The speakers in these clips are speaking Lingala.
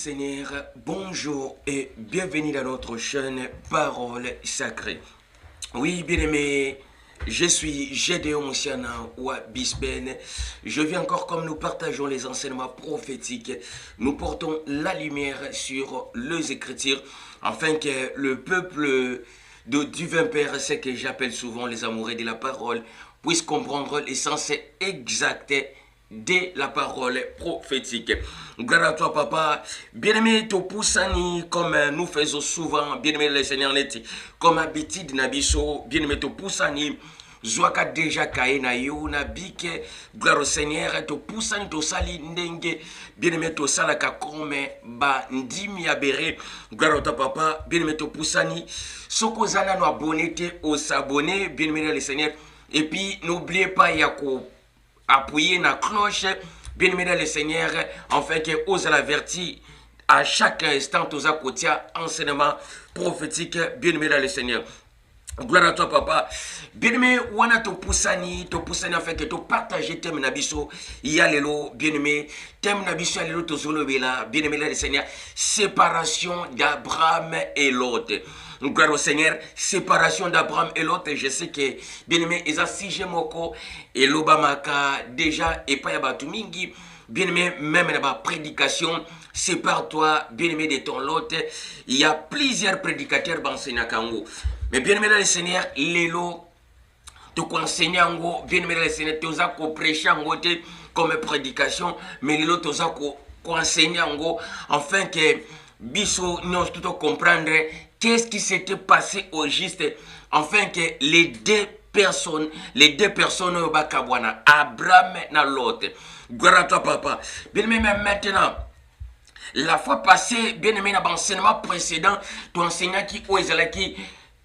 Seigneur, bonjour et bienvenue dans notre chaîne Parole Sacrée. Oui, bien-aimés, je suis Gédéon Moussiana ou Bisben. Je viens encore comme nous partageons les enseignements prophétiques. Nous portons la lumière sur les Écritures afin que le peuple du divin Père, ce que j'appelle souvent les amoureux de la parole, puisse comprendre l'essence exacte de la parole prophétique. Gloire à toi, papa. Bien-aimé, to poussani, comme nous faisons souvent, bien-aimé, le Seigneur n'est comme habitude, nabiso, bien-aimé, to poussani, Zwaka déjà kaena yo na bike, gloire au Seigneur, to poussani, to sali ndenge, bien-aimé, to salaka comme ba ndimi abere, gloire à toi, papa, bien-aimé, to poussani, soko zana no abonné, au s'abonner, bien-aimé, le Seigneur, et puis n'oubliez pas, yako appuyer la cloche, bien-aimé dans le Seigneur, afin que ose l'avertir à chaque instant, tous à côté, enseignement prophétique, bien-aimé dans le Seigneur. Gloire à toi, papa. Bien-aimé, wana to poussani afin que tu partages thème nabiso, yalelo, bien-aimé, thème nabiso, yalelo, to zolo bela, bien-aimé dans le Seigneur, séparation d'Abraham et Lot. Gloire au Seigneur, séparation d'Abraham et Lot. Je sais que, bien-aimé, Eza Sije Moko et l'Obamaka, déjà, et pas Yabatu Mingi, bien-aimé, même dans ma prédication, sépare-toi, bien-aimé, de ton Lot. Il y a plusieurs prédicateurs dans Sénakango. Mais bien-aimé dans le Seigneur, Lélo, tu conseilles en bien-aimé dans le Seigneur, tu as prêché en comme prédication, mais Lélo, tu as conseillé en afin que Bisso nous tout comprendre qu'est-ce qui s'était passé au juste, afin que les deux personnes au Bakabwana, Abraham et Lot. Gloire à toi, papa. Bien-aimé, maintenant, la fois passée, bien-aimé, dans l'enseignement précédent, tu enseignais qui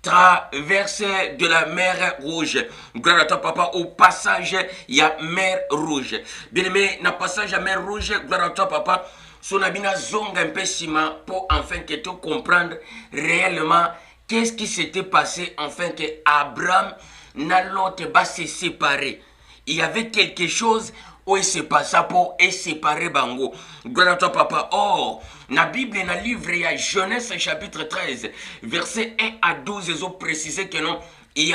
traverse de la mer Rouge. Gloire à toi, papa. Au passage, il y a mer Rouge. Bien-aimé, dans le passage à mer Rouge, gloire à toi, papa. Son abina zonga un peu sima pour enfin que tu comprendre réellement qu'est-ce qui s'était passé enfin que Abraham n'a l'autre va se séparer. Il y avait quelque chose où il se passa pour séparer Bango. Gloire à toi, papa. Or, la Bible, dans le livre, il y a Genèse chapitre 13, verset 1 à 12, ils ont précisé que non, il y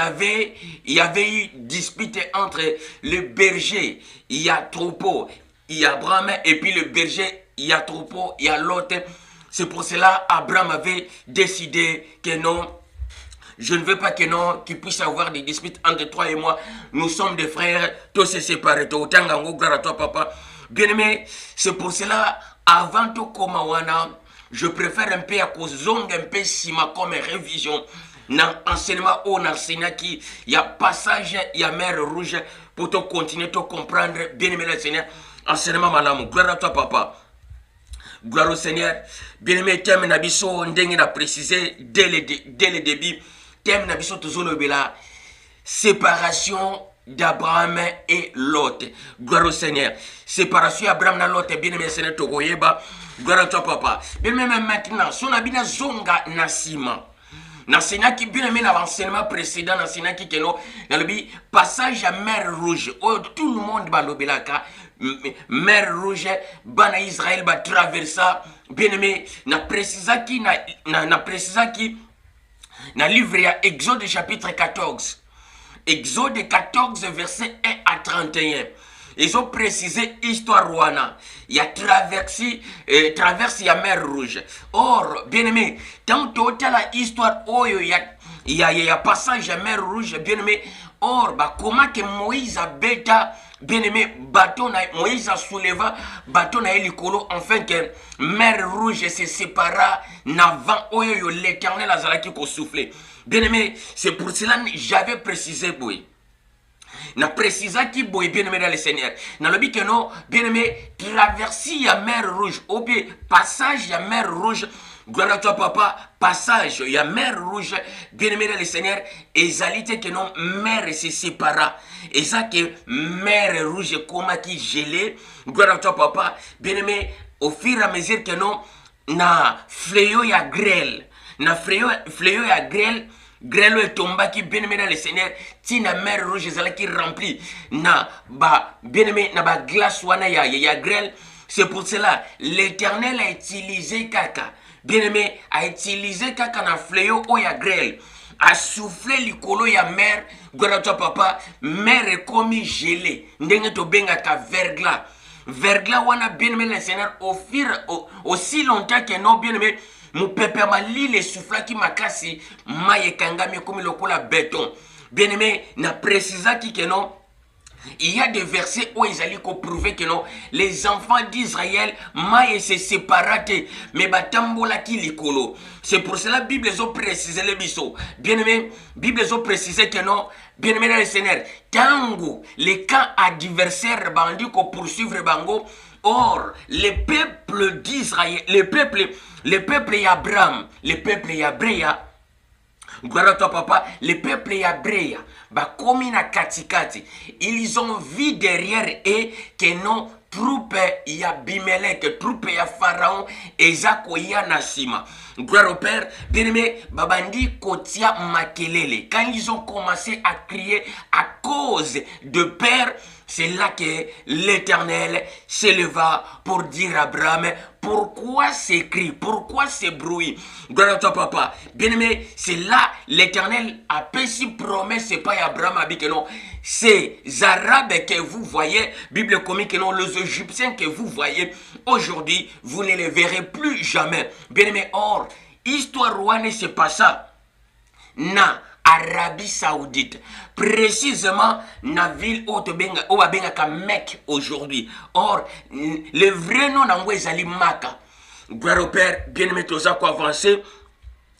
avait eu dispute entre le berger, il y a troupeau, il y a Abraham, et puis le berger, il y a troupeau, il y a l'autre. C'est pour cela Abraham avait décidé que non, je ne veux pas que non, qu'il puisse avoir des disputes entre toi et moi. Nous sommes des frères, tous se séparés. Gloire à toi, papa. Bien-aimé, c'est pour cela, avant tout comme je préfère un peu à cause un peu sima comme révision. Dans l'enseignement, on enseigne qu'il y a passage, il y a mer rouge pour te continuer à comprendre. Bien-aimé le Seigneur, enseignement malam. Gloire à toi, papa. Gloire au Seigneur. Bien-aimé, thème nabiso, on a précisé dès le début. Thème nabiso toujours bela. Séparation d'Abraham et Lot. Gloire au Seigneur. Séparation d'Abraham et Lot. Bien-aimé, Seigneur Togoyeba. Gloire à toi, papa. Bien-aimé, maintenant, son abina zonga nasima. N'enseignant qui bien aimé dans l'enseignement précédent, n'enseignant qui dans le passage à mer rouge, où tout le monde va l'obélaka, mer rouge, bana Israël va traverser, bien aimé, n'a précisé qui, dans le livre, il y a Exode chapitre 14. Exode 14, verset 1 à 31. Ils ont précisé histoire Rwanda. Il y a traverse la mer rouge. Or, bien aimé, tant que la histoire, il y a passage à mer rouge, bien aimé. Or, comment que Moïse a bêta, bien aimé, Moïse a soulevé bâton à l'écolo, afin que mer rouge se sépara, n'avant l'éternel a zalaki ko soufflé. Bien aimé, c'est pour cela que j'avais précisé, boy. Na précisa qui boy bien aimé dans le Seigneur. Na le but que non, bien aimé, traverser la mer rouge, ou bien passage la mer rouge. Gloire à toi, papa, passage, il y a mer rouge, bien aimé dans le Seigneur, et zalité que non, mer se sépara. Et ça que mer rouge, comment qui gelé, gloire à toi, papa, bien aimé, au fur et à mesure que non, na fléau ya grêle, na fléau ya grêle, grêle est tombé qui bien aimé dans le Seigneur, ti na mer rouge, qui remplit, na ba bien aimé, na ba glace wana ya grêle. C'est pour cela, l'Éternel a utilisé Kaka. Bien-aimé, a utilisé Kaka na fléau ou ya grêle. A soufflé likolo ya mer, gwarato papa, mer est comme gelé. Ndenge to benga ka verglas. Verglas wana bien-aimé le Seigneur aussi longtemps que non bien-aimé, mon pépé ma l'île souffla qui m'a cassé, maye kangami comme le cola béton. Bien-aimé, n'a précisé qui que non. Il y a des versets où ils allaient prouver que non, les enfants d'Israël, maïe se séparés, mais batambola qui likolo. C'est pour cela la Bible a précisé le biseau. Bien aimé, Bible a précisé que non, bien aimé dans le Seigneur, tango, les camps adversaires bandits qu'on poursuivre bango. Or, les peuples d'Israël, les peuples Abraham, les peuples Yabréa, Gwarato papa, les peuples Yabréa, bah comme na katikati, ils ont vu derrière et que non troupe ya Bimelek, troupe ya Pharaon, et Zako ya Nasima. Gloire au Père, bien aimé, babandi kotia makelele. Quand ils ont commencé à crier à cause de peur, c'est là que l'Éternel s'éleva pour dire à Abraham, pourquoi ces cris, pourquoi ces bruits? Gloire à toi, papa. Bien aimé, c'est là l'Éternel a péché promesse, c'est pas Abraham a dit que non. Ces Arabes que vous voyez, Bible comique que non, les Égyptiens que vous voyez, aujourd'hui, vous ne les verrez plus jamais. Bien aimé, or, histoire rouane, c'est pas ça. Na Arabie Saoudite, précisément na ville où Benga Mecque aujourd'hui. Or, le vrai nom d'Angoué Zali Maka. Gloire au Père, bien-aimé, tous à quoi avancer.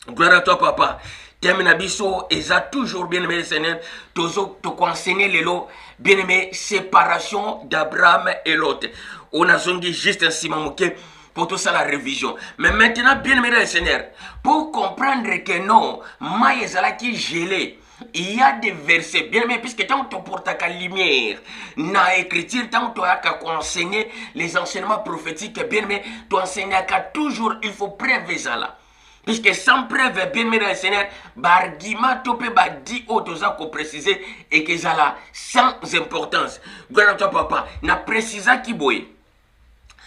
Gloire à toi, papa. Termina biso, et ça toujours bien-aimé le Seigneur, tous à enseigner les lots, bien-aimé, séparation d'Abraham et l'autre. On a zongi juste un simamouké. Pour tout ça, la révision. Mais maintenant, bien aimé le Seigneur, pour comprendre que non, Maïzala qui gelé, il y a des versets, bien aimé, puisque tant que tu portes ta lumière, na écriture, tant que tu as enseigné les enseignements prophétiques, bien aimé, tu enseignes toujours, il faut preuve ça. Puisque sans preuve, bien aimé le Seigneur, l'argument, tu peux dire autres choses qu'on précise et que ça là, sans importance. Gloire à toi, papa, na précisa qui boye.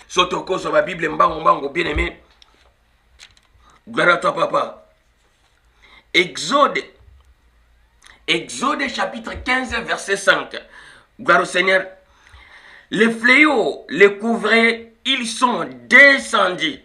Sotoko sur la Bible, mbango, bien aimé. Gloire à toi, papa. Exode chapitre 15, verset 5. Gloire au Seigneur. Les fléaux les couvraient, ils sont descendus.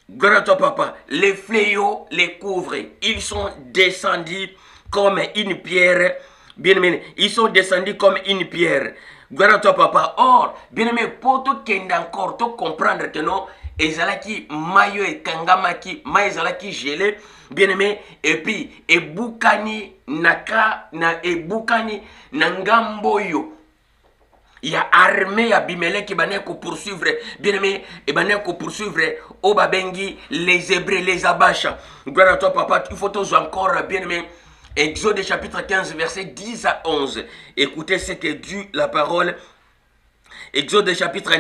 Gloire à toi, papa. Les fléaux les couvraient, ils sont descendus comme une pierre. Bien aimé, ils sont descendus comme une pierre. Gloire à toi, papa. Or, bien aimé, pour tout encore, tout comprendre que non, ezalaki mayo et kangamaki, ma ezalaki gelé, bien aimé, et puis, et boukani naka, na e boukani nangamboyo. Il y a armée à Bimele qui va poursuivre, bien aimé, et va poursuivre au Babengi, les Hébreux, les Abacha. Gloire à toi, papa. Il faut tous encore, bien aimé. Exode chapitre 15, verset 10 à 11. Écoutez ce que dit la parole. Exode chapitre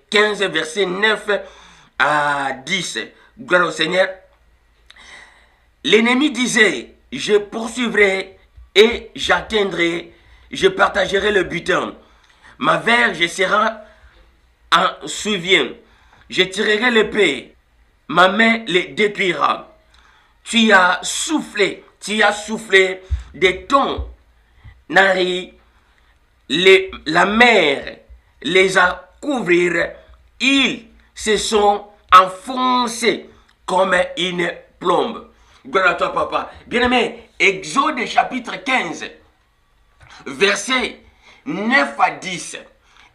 15, verset 9 à 10. Gloire au Seigneur. L'ennemi disait, je poursuivrai et j'atteindrai, je partagerai le butin. Ma verge sera en souvient. Je tirerai l'épée. Ma main les détruira. Tu as soufflé de ton nari, la mer les a couverts, ils se sont enfoncés comme une plombe. Gloire à toi, papa. Bien-aimé, Exode chapitre 15, verset 9 à 10.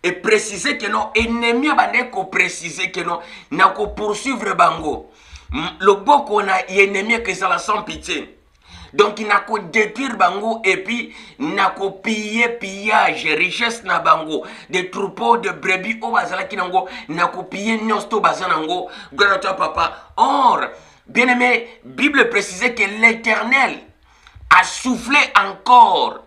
Et préciser que non, ennemi abandé ko préciser que non, n'a ko poursuivre bango. Le boko na ennemi que ça la sans pitié. Donc il n'a qu'à détruire bango et puis il n'a qu'à pillage, richesse na bango, des troupeaux de brebis au bazala qui nango, n'a qu'à piller nyosto bazanango, gloire à toi papa. Or, bien aimé, Bible précisait que l'Éternel a soufflé encore.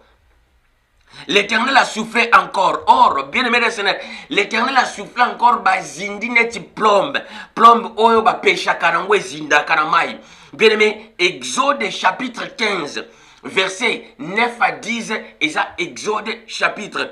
L'Éternel a soufflé encore. Or, bien aimé le Seigneur, l'Éternel a soufflé encore, bazindi neti plombe. Plombe oyo ba pesha kanango zinda kanamai. Bien aimé, Exode chapitre 15, verset 9 à 10, et ça, Exode chapitre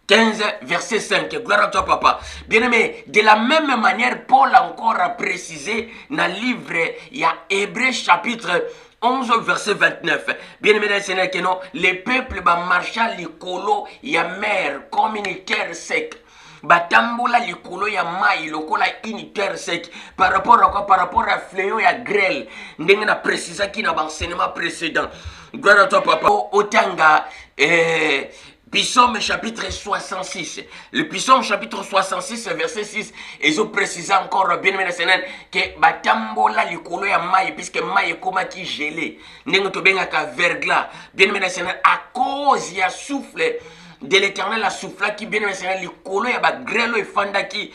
15, verset 5. Gloire à toi, papa. Bien-aimé, de la même manière, Paul encore a précisé dans le livre, il y a Hébreux chapitre 11, verset 29. Bien-aimé dans le Seigneur, que non, les peuples marchaient à l'écolo, il y a mer, comme une terre sec. Batambola likolo ya mai lokola une terre sec par rapport à quoi? Par rapport à fléau ya grêle. Ndenge na précisa qui na enseignement précédent. Gloire à toi, papa. Otanga Psaume chapitre 66. Le Psaume chapitre 66, verset 6. Et je précise encore, bien aimé Seigneur, que batambola likolo ya mai, puisque mai est comme qui gelé. Ndenge to benga ka verglas. Bien aimé Seigneur, à cause ya souffle de l'éternel la souffla qui bien aimé Seigneur, likolo ya ba grêle e fanda ki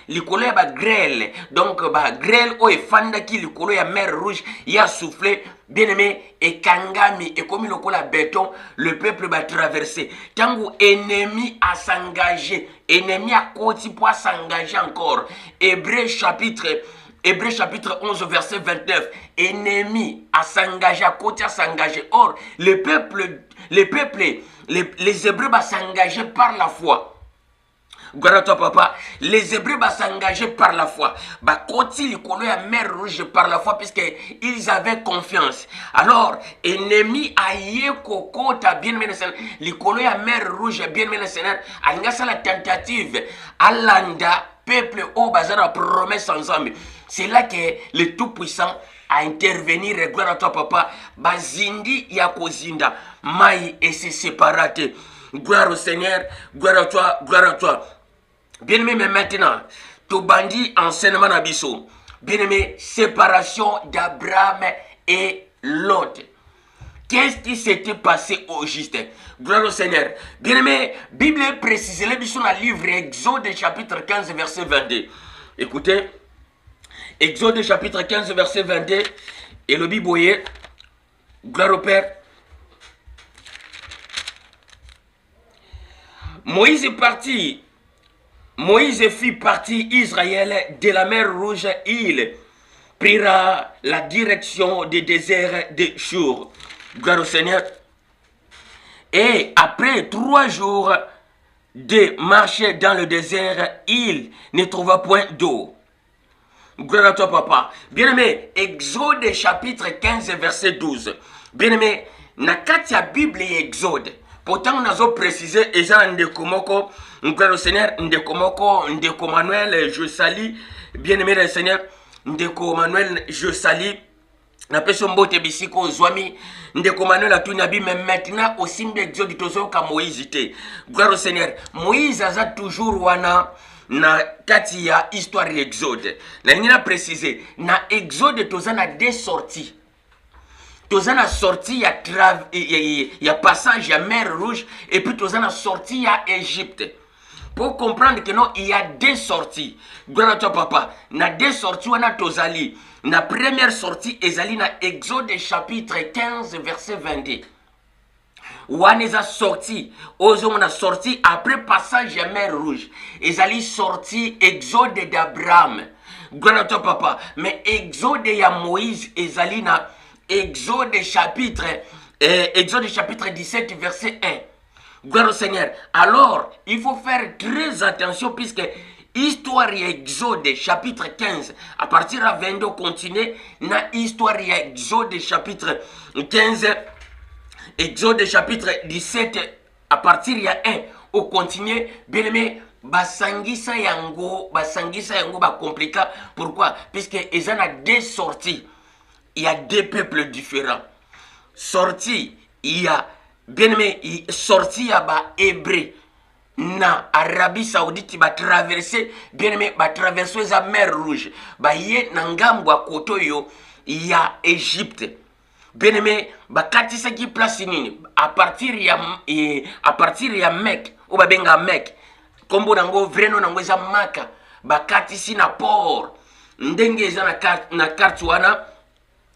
likolo ya ba grêle. Donc ba grêle o e fanda ki likolo ya mer rouge ya soufflé. Bien-aimé, et Kangami, et comme il le la béton, le peuple va traverser. Tango ennemi à s'engager, ennemi à côté pour s'engager encore. Hébreux chapitre 11, verset 29. Ennemi à s'engager, à côté à s'engager. Or, les Hébreux vont s'engager par la foi. Gloire à toi, papa. Les Hébreux vont s'engager par la foi. Bah, continue à mer rouge par la foi, puisqu'ils avaient confiance. Alors, ennemi a yeko ta bien mené l'icolo à mer rouge bien mené Seigneur. Alingasa la tentative. Alanda, peuple au bazar a promesse ensemble. C'est là que le Tout-Puissant a intervenir. Gloire à toi, papa. Bazindi yakozinda. Maï et se séparate. Gloire au Seigneur. Gloire à toi. Gloire à toi. Bien-aimé, mais maintenant, tout bandit enseignement abisso. Bien-aimé, séparation d'Abraham et Lot. Qu'est-ce qui s'était passé au juste? Gloire au Seigneur. Bien-aimé, Bible précise le dans le livre Exode chapitre 15, verset 22. Écoutez, Exode chapitre 15, verset 22. Et le Bible, gloire au Père. Moïse est parti. Moïse fit partie Israël de la mer Rouge. Il prira la direction du désert de Shur. Gloire au Seigneur. Et après 3 jours de marche dans le désert, il ne trouva point d'eau. Gloire à toi, papa. Bien-aimé, Exode chapitre 15, verset 12. Bien-aimé, nakati ya Bible et Exode. Pourtant, nous avons précisé, et ça, Ndekomoko, gloire au Seigneur, Ndeko Manuel, je salue, bien-aimé le Seigneur, Ndeko Manuel, je salue, na peso mbote bisiko zwami, Ndeko Manuel a tout nabi, mais maintenant, aussi, Exode, tozo ka Moïse ite. Gloire au Seigneur, Moïse a toujours wana, na kati ya histoire Exode. Na nina précisé, na Exode, toza na 2 sorties. Tozana sorti il y a passage, il y a mer rouge, et puis tozana sorti il y a Égypte. Pour comprendre que non, il y a 2 sorties. Gloire à toi, papa. Na 2 sorties, on a tozali. Na première sortie, ezali na Exode chapitre 15, verset 22. On a sorti, on a sorti après passage à mer rouge. Ezali sorti Exode d'Abraham. Gloire à toi, papa. Mais Exode ya Moïse, ezali na Exode chapitre 17, verset 1. Gloire au Seigneur. Alors, il faut faire très attention puisque histoire Exode chapitre 15, à partir de 22, continuer, na histoire Exode chapitre 15, Exode chapitre 17, à partir de 1, au continuer, bien aimé, basangisa yango ba compliqué. Pourquoi? Puisque ils en a 2 sorties. Il y a 2 peuples différents. Sorti, il y a, bien aimé, sorti, il y a ba Hébreu. Na Arabie Saoudite, va traverser, bien aimé, va traverser la mer Rouge. Ba yé, nangambwa kotoyo, il y a Égypte. Bien aimé, ba katisa qui place nini. À partir ya Mecque, ou ba benga Mecque. Kombo nango, vreno nango za Maka. Ba katisi na port. Ndenge za na carte wana.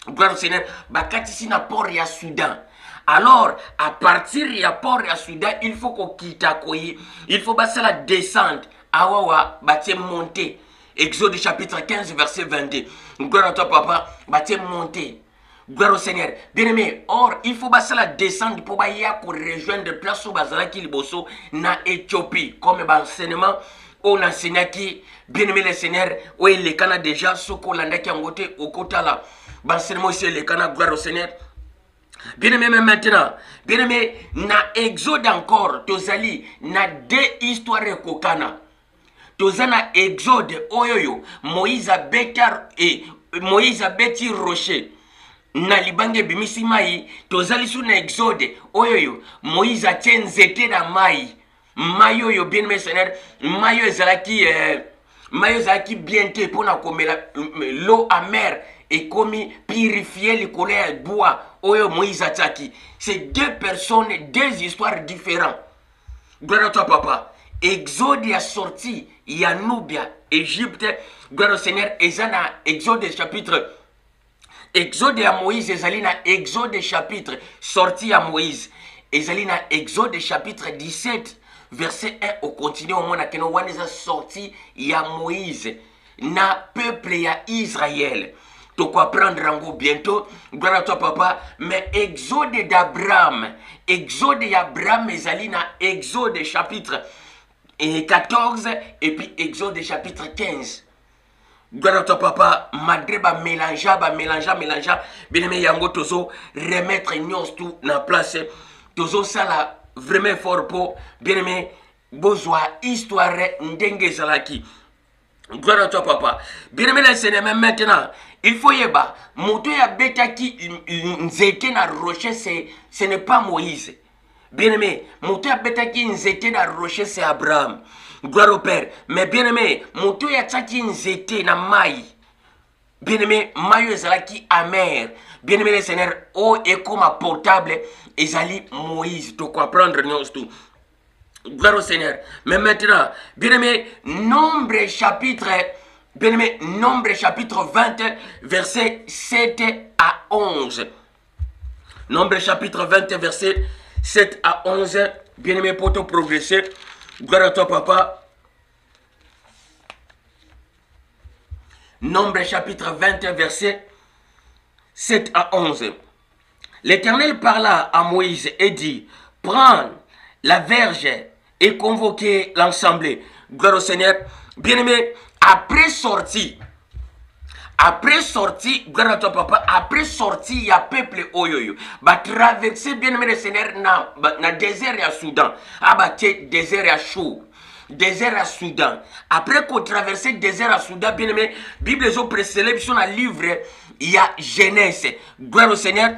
Gloire au Seigneur, bakatisi na port ya Soudan. Alors, à partir ya port ya Soudan, il faut qu'on quitte koyi. Il faut passer la descente. Awawa, batie monter. Exode chapitre 15, verset 22. Gloire à toi, papa. Batie monter. Gloire au Seigneur. Bien-aimé, or, il faut passer la descendre pour rejoindre place où Bazalaki Liboso na Éthiopie. Comme l'enseignement, on enseigne qui, bien-aimé le Seigneur, où il est Canada déjà, ce qu'on a qui en côté, au côté là. L'enseignement ici, le Canada, gloire au Seigneur. Bien-aimé, maintenant, bien-aimé, na Exode encore, tozali, na deux histoires kokana. Tozana Exode, oyoyo, Moïse a bêti rocher. Na libange bimisi mai tozali su na Exode oyoyo Moïse a tien nzete na mai oyo bien mercenaire mai ezalaki bien te pona komela l'eau amère et komi purifier le colère bois oyo Moïse ataki. C'est deux personnes, deux histoires différentes. Gloire à toi papa. Exode a sorti ya Nubia Égypte, gloire au Seigneur. Ezana Exode chapitre Exode à Moïse, Ezalina Exode chapitre sorti à Moïse. Ezalina Exode chapitre 17, verset 1 au continue au monde à Kenowan est sorti à Moïse. Na peuple ya Israël. Tu quoi prendre en go bientôt, gloire à toi papa, mais Exode d'Abraham. Exode d'Abraham, Ezalina Exode chapitre 14 et puis Exode chapitre 15. Gloire à toi papa, madreba mélangea, bien aimé yango tozo remettre nyons tout na place, tozo sala vraiment fort pour bien aimé bozwa histoire ndenge zalaki. Gloire à toi papa, bien aimé le Seigneur. Maintenant il faut yeba moto ya beta qui nzete na rocher, ce n'est pas Moïse. Bien aimé, moto ya beta qui nzete na rocher, c'est Abraham. Gloire au Père. Mais bien aimé, moto ya tsaki nzete na mai. Bien aimé, mayo ezalaki amer. Bien aimé le Seigneur, oh et comme portable, ezali Moïse. Tu comprendre nous tout. Gloire au Seigneur. Mais maintenant, bien aimé, Nombre chapitre 20, verset 7 à 11. Nombre chapitre 20, verset 7 à 11. Bien aimé, pour te progresser. Gloire à toi, papa. Nombre chapitre 20, verset 7 à 11. L'Éternel parla à Moïse et dit, prends la verge et convoquez l'assemblée. Gloire au Seigneur. Bien-aimé, après sortie, gloire à toi papa, après sortie, il y a peuple oyoyo. Bah traverser bien-aimé le Seigneur na désert à Soudan. Ah bah désert à chaud. Désert à Soudan. Après qu'on traverse le désert à Soudan, bien aimé, Bible est précédée, sur le livre, il y a Genèse. Gloire au Seigneur.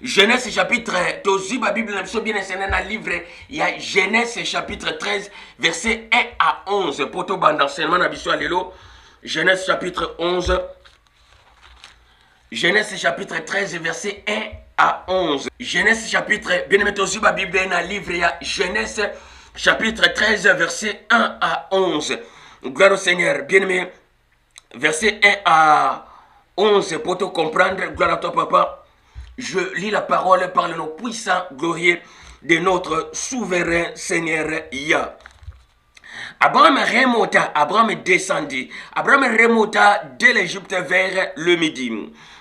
Genèse chapitre, la Bible est bien enseignée dans le livre, il y a Genèse chapitre 13, verset 1 à 11. Pour tout le enseignement, Genèse chapitre 11. Genèse chapitre 13, verset 1 à 11. Genèse chapitre, bien aimé, aussi la Bible est dans le livre, il y a Genèse chapitre 13, verset 1 à 11. Gloire au Seigneur. Bien-aimé, verset 1 à 11, pour te comprendre, gloire à toi, papa. Je lis la parole par le nom puissant, glorieux de notre souverain Seigneur Yah. Abraham descendit. Abraham remonta de l'Égypte vers le midi.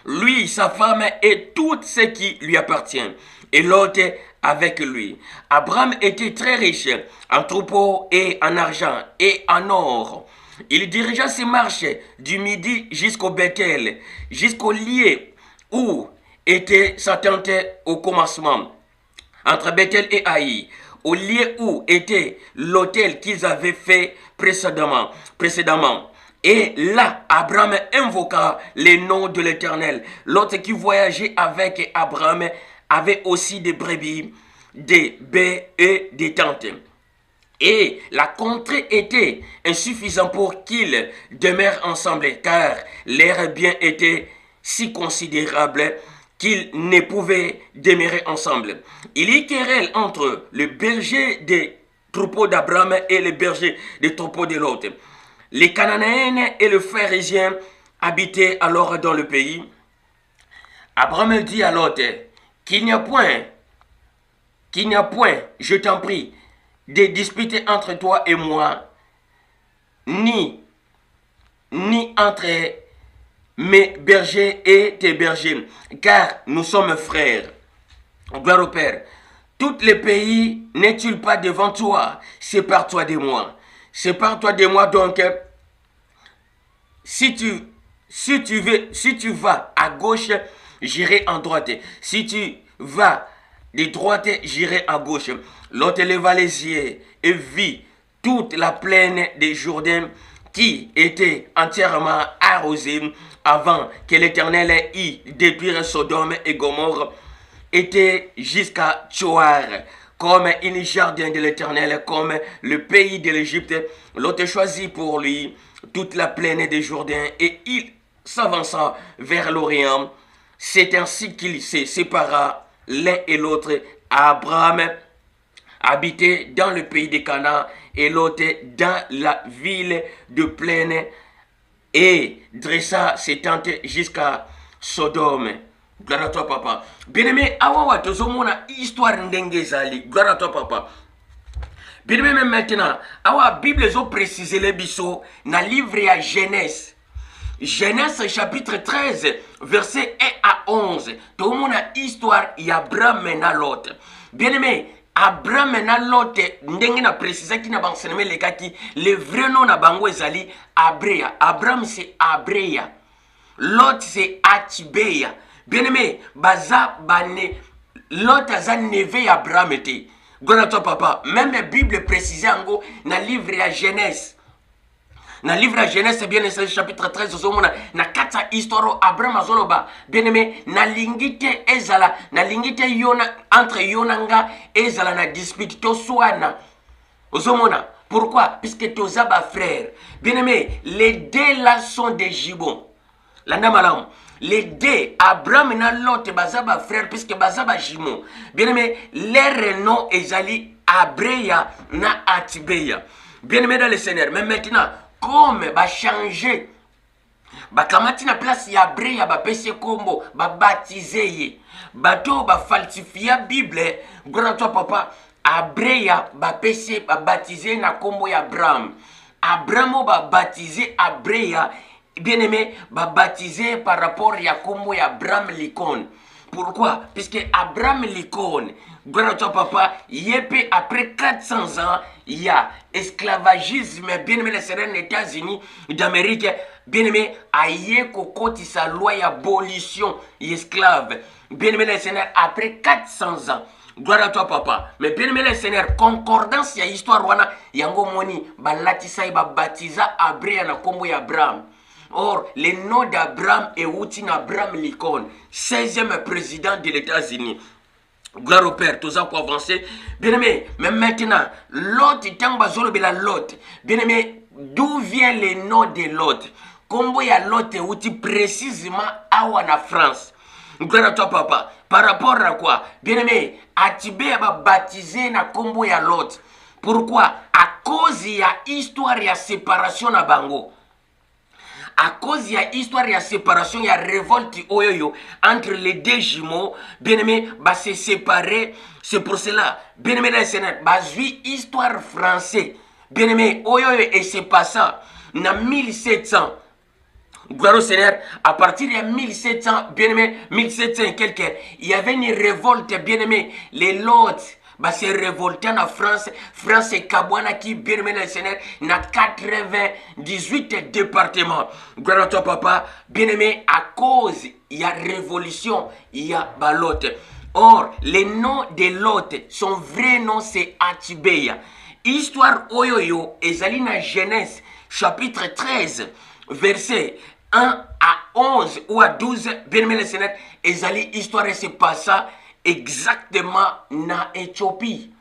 Lui, sa femme et tout ce qui lui appartient. Et l'autre avec lui. Abraham était très riche en troupeaux et en argent et en or. Il dirigea ses marches du midi jusqu'au Bethel, jusqu'au lieu où était sa tente au commencement, entre Bethel et Haï, au lieu où était l'autel qu'ils avaient fait précédemment. Et là, Abraham invoqua le nom de l'Éternel. L'autre qui voyageait avec Abraham avait aussi des brebis, des baies et des tentes. Et la contrée était insuffisante pour qu'ils demeurent ensemble, car leurs biens étaient si considérables qu'ils ne pouvaient demeurer ensemble. Il y querelle entre le berger des troupeaux d'Abraham et le berger des troupeaux de l'autre. Les Cananéens et les Pharisiens habitaient alors dans le pays. Abraham dit à l'autre, qu'il n'y a point, je t'en prie, de disputer entre toi et moi, ni entre mes bergers et tes bergers, car nous sommes frères. Gloire au Père. Tous les pays n'est-il pas devant toi? Sépare-toi de moi. Sépare-toi de moi donc. Si tu vas à gauche, j'irai en droite. Si tu vas de droite, j'irai à gauche. L'autre éleva les yeux et vit toute la plaine des Jourdain qui était entièrement arrosée avant que l'Éternel y détruise Sodome et Gomorrhe, était jusqu'à Tchoar, comme une jardin de l'Éternel, comme le pays de l'Égypte. L'autre choisit pour lui toute la plaine des Jourdain et il s'avança vers l'Orient. C'est ainsi qu'il se sépara l'un et l'autre. Abraham habitait dans le pays de Canaan et l'autre dans la ville de plaine et dressa ses tentes jusqu'à Sodome. Gloire à toi, papa. Bien-aimé, awawa tozomona histoire ndenge zali. Gloire à toi, papa. Bien-aimé, maintenant, awa Bible zo précise les biso na livre à Genèse. Genèse chapitre 13, verset 1 à 11. Tozomona histoire ya Abraham na Lot. Bien-aimé, Abraham na Lot ndenge na précise ki na banseneme lekaki le vrai nom na bango ezali Abrea. Abraham c'est Abrea. Lot c'est Atibeya. Bien-aimé, baza bane Lot aza neve ya Abraham ete. Gloire à toi, papa. Même la Bible précise en na livre à Genèse. Na livre à Genèse, bien aimé, chapitre 13, na kata histoire Abraham azoloba. Bien aimé, na lingite ezala, na lingite yona entre yonanga ezala na dispute to soana. Ozomona. Pourquoi? Puisque tozaba frère. Bien aimé, les deux là sont des gibbons. Landa malam. Les deux, Abraham et Lot, bazaba frère, puisque bazaba jimo. Bien aimé, leur nom ezali Abrea na Atibeya. Bien aimé dans le Seigneur. Mais maintenant, comme ba changer, ba kamati na place ya Abrea, ba pese kombo, ba baptiser ye. Bato ba falsifia Bible. Gloire à toi, papa. Abrea, ba pese, ba baptiser na kombo ya Abraham. Abraham ba baptiser Abrea. Bien-aimé, baptisé par rapport à Yakomo et Abraham l'icône. Pourquoi? Puisque Abraham l'icône, gloire à toi papa, après 400 ans, il y a esclavagisme, bien-aimé, les États-Unis d'Amérique, bien-aimé, aïe kokoti sa loi d'abolition esclave. Bien-aimé, les Seigneurs, après 400 ans, gloire à toi papa. Mais bien-aimé les Seigneurs, concordance ya histoire wana yango moni balatisa ba baptisa Abrea na kombo ya Abraham. Or, le nom d'Abraham est Outin Abraham Lincoln, 16e président des États-Unis. Gloire au Père, tout ça pour avancer. Bien aimé, mais maintenant, Lot, Lot. Bien aimé, d'où vient le nom de Lot? Comment y a Lot Outin précisément à la France? Gloire à toi, papa. Par rapport à quoi? Bien aimé, Atibé a baptisé na Combo ya Lot. Pourquoi? À cause y a histoire y a séparation na Bango. À cause il y a histoire, il y a séparation, il y a révolte entre les deux jumeaux, bien aimé, bah c'est séparé. C'est pour cela, bien aimé les Seigneurs, bah histoire française, bien aimé, et c'est pas ça. En 1700, gloire au Seigneur, à partir de 1700, bien aimé, 1700 et quelques, il y avait une révolte, bien aimé, les Lords. Bah c'est révolté en France. France et Kabwana qui bien aimé le Seigneur na 98 départements. Gloire à toi papa. Bien aimé, à cause il y a révolution, il y a Lot. Or, les noms de Lot, son vrai nom c'est Atibeya. Histoire oyoyo, ezali na Genèse chapitre 13, verset 1 à 11 ou à 12. Bien aimé le Seigneur, ezali histoire et c'est pas ça. Exactement na Éthiopie.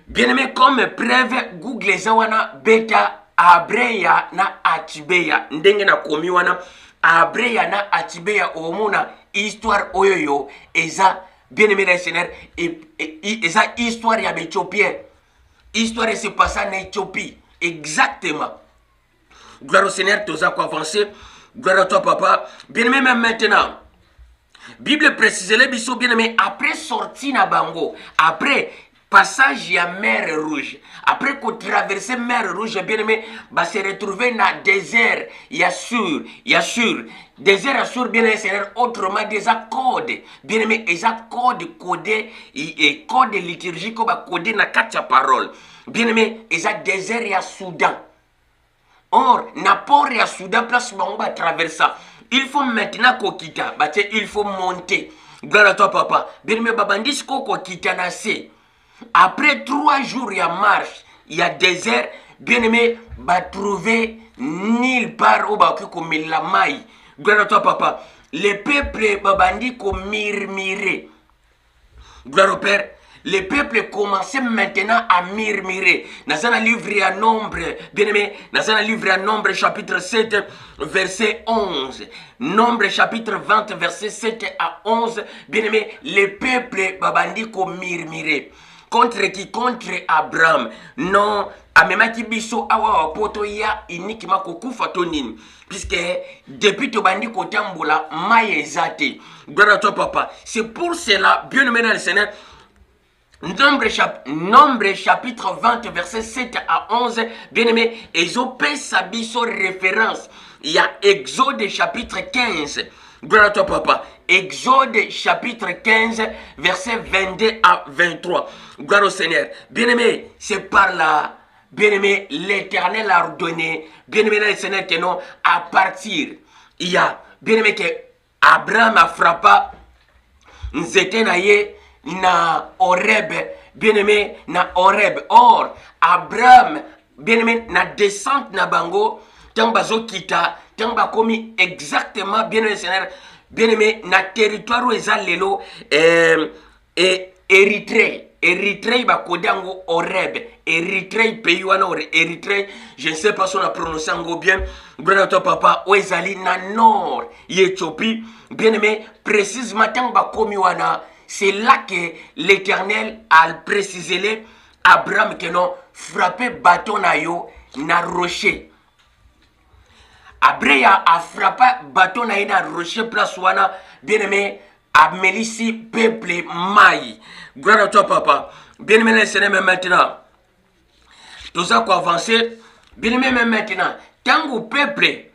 Bien aimé, comme preuve, Google zawana beta Abrea na Atibeya. Ndenge na komi wana Abrea na Atibeya omona histoire oyoyo eza bien aimé les Seigneur eza histoire ya Éthiopien. Histoire se passe en Éthiopie. Exactement. Gloire au Seigneur, tu as quoi avancer. Gloire à toi papa. Bien aimé, même maintenant. Bible précise les biso bien aimé après sorti na bango après passage à mer Rouge. Après qu'on traverse mer Rouge, bien aimé, va se retrouver dans le désert Yassur. Désert Yassur, bien aimé, c'est autrement des accords. Bien aimé, des accords codés et code liturgique qu'on va coder dans 4 paroles. Bien aimé, des désert ya Soudan. Or, n'apporte ya Soudan, place où on va traverser. Il faut maintenant qu'on quitte, il faut monter. Gloire à toi, papa. Bien aimé, babandis qu'on quitte assez. Après 3 jours, il y a marche, il y a désert. Bien aimé, va trouver nulle part où va comme la maille. Gloire à toi, papa. Les peuples, babandis, comme murmurer. Gloire au Père. Les peuples commençaient maintenant à murmurer. Dans un livre à Nombre, bien aimé, dans un livre à Nombre, chapitre 7, verset 11. Nombre, chapitre 20, verset 7 à 11. Bien aimé, les peuples babandi ko murmurer. Contre qui? Contre Abraham. Non, amemaki biso awa poto ya uniquement kokufa tonini. Puisque depuis tobandi kotambola maïezate. Gloire à toi, papa. C'est pour cela, bien aimé dans le Seigneur, Nombre chapitre 20, verset 7 à 11, bien aimé, ils ont fait sa référence. Il y a Exode chapitre 15. Gloire à toi, papa. Exode chapitre 15, verset 22 à 23. Gloire au Seigneur. Bien aimé, c'est par là, bien aimé, l'Éternel a ordonné, bien aimé, le Seigneur, que non, à partir. Il y a, bien aimé, que Abraham a frappé, nous étions na Horeb, bien aimé, na Horeb. Or, Abraham, bien aimé, na descente na bango, tant bazo kita, tant ba komi exactement, bien aimé, Seigneur, bien aimé, na territoire où est lelo, Érythrée. Érythrée, ba kodango Horeb. Érythrée, pays wana Érythrée, je ne sais pas si on a prononcé en bien. Gloire à toi, papa, où est na nord, Éthiopie, bien aimé, précisément, tant ba komi wana. C'est là que l'Éternel a précisé Abraham que non frappé bâton na yo na rocher. Abraham a frappé bâton na yo na rocher place wana bien aimé a mélissi peuple maï. Gloire à toi, papa. Bien aimé le Seigneur, mais maintenant tout ça qu'on avancer. Bien aimé, mais maintenant tant que peuple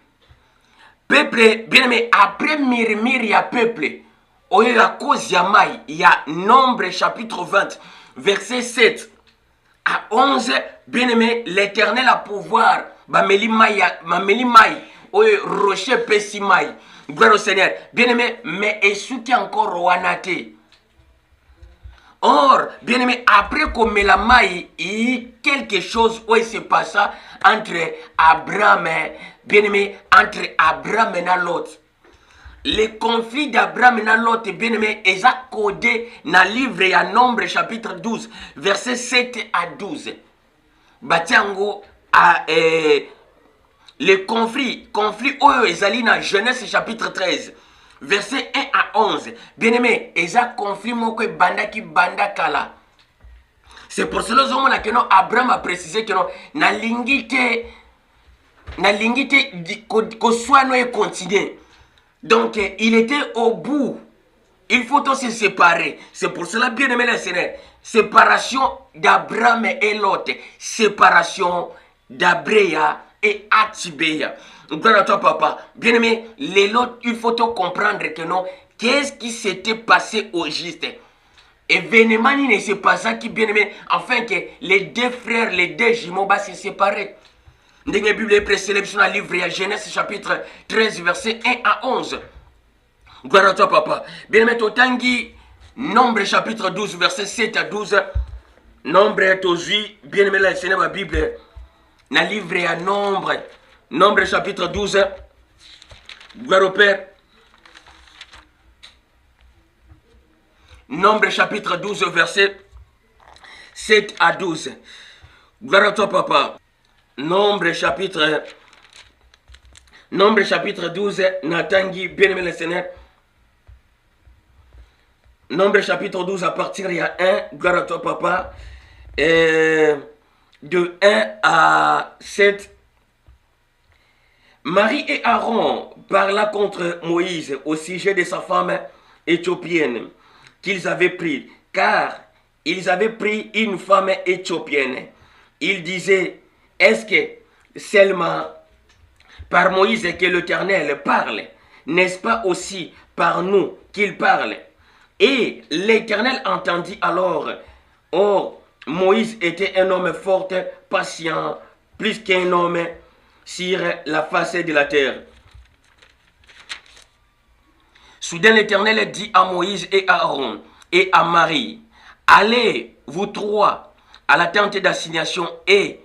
bien aimé après murmure il y a peuple. Il y a Nombre chapitre 20, verset 7 à 11. Bien aimé, l'Éternel a pouvoir. Mameli maï, rocher pessi maï. Gloire au Seigneur. Bien aimé, mais est-ce qui encore wanate? Or, bien aimé, après qu'on met la maille, il y a quelque chose où il se passe entre Abraham, bien aimé, entre Abraham et l'autre. Les conflits d'Abraham et l'autre, bien aimé, ils ont codé dans le livre à Nombre chapitre 12, verset 7 à 12. Batiango a les conflits où ils allaient dans Genèse chapitre 13, verset 1 à 11. Bien aimé, ils ont conflit moko bandaki bandakala. C'est pour cela que Abraham a précisé que non, na lingite ko soit no et continuer. Donc, il était au bout. Il faut tous se séparer. C'est pour cela, bien aimé le Seigneur, séparation d'Abraham et Lot. Séparation d'Abraham et Atibéa. Gloire à toi, papa. Bien aimé, les Lot, il faut comprendre que non. Qu'est-ce qui s'était passé au juste? Événement, il ne s'est pas ça qui, bien aimé, afin que les deux frères, les deux jumeaux, va se séparer. Dans la Bible est précédée sur le livre de Genèse chapitre 13 verset 1 à 11. Gloire à toi, papa. Bien aimé, Totangi, Nombre chapitre 12 verset 7 à 12. Nombre Tozi, bien aimé, la Seigneur, la Bible, dans le livre à Nombre chapitre 12. Gloire au Père. Nombre chapitre 12 verset 7 à 12. Gloire à toi, papa. Nombre chapitre 12, Natangi, bien-aimé le Seigneur. Nombre chapitre 12, à partir il y a 1, gloire à toi, papa. De 1 à 7. Marie et Aaron parla contre Moïse au sujet de sa femme éthiopienne qu'ils avaient pris, car ils avaient pris une femme éthiopienne. Ils disaient, est-ce que seulement par Moïse que l'Éternel parle? N'est-ce pas aussi par nous qu'il parle? Et l'Éternel entendit alors. Or, Moïse était un homme fort, patient, plus qu'un homme sur la face de la terre. Soudain, l'Éternel dit à Moïse et à Aaron et à Marie, allez, vous trois, à la tente d'assignation, et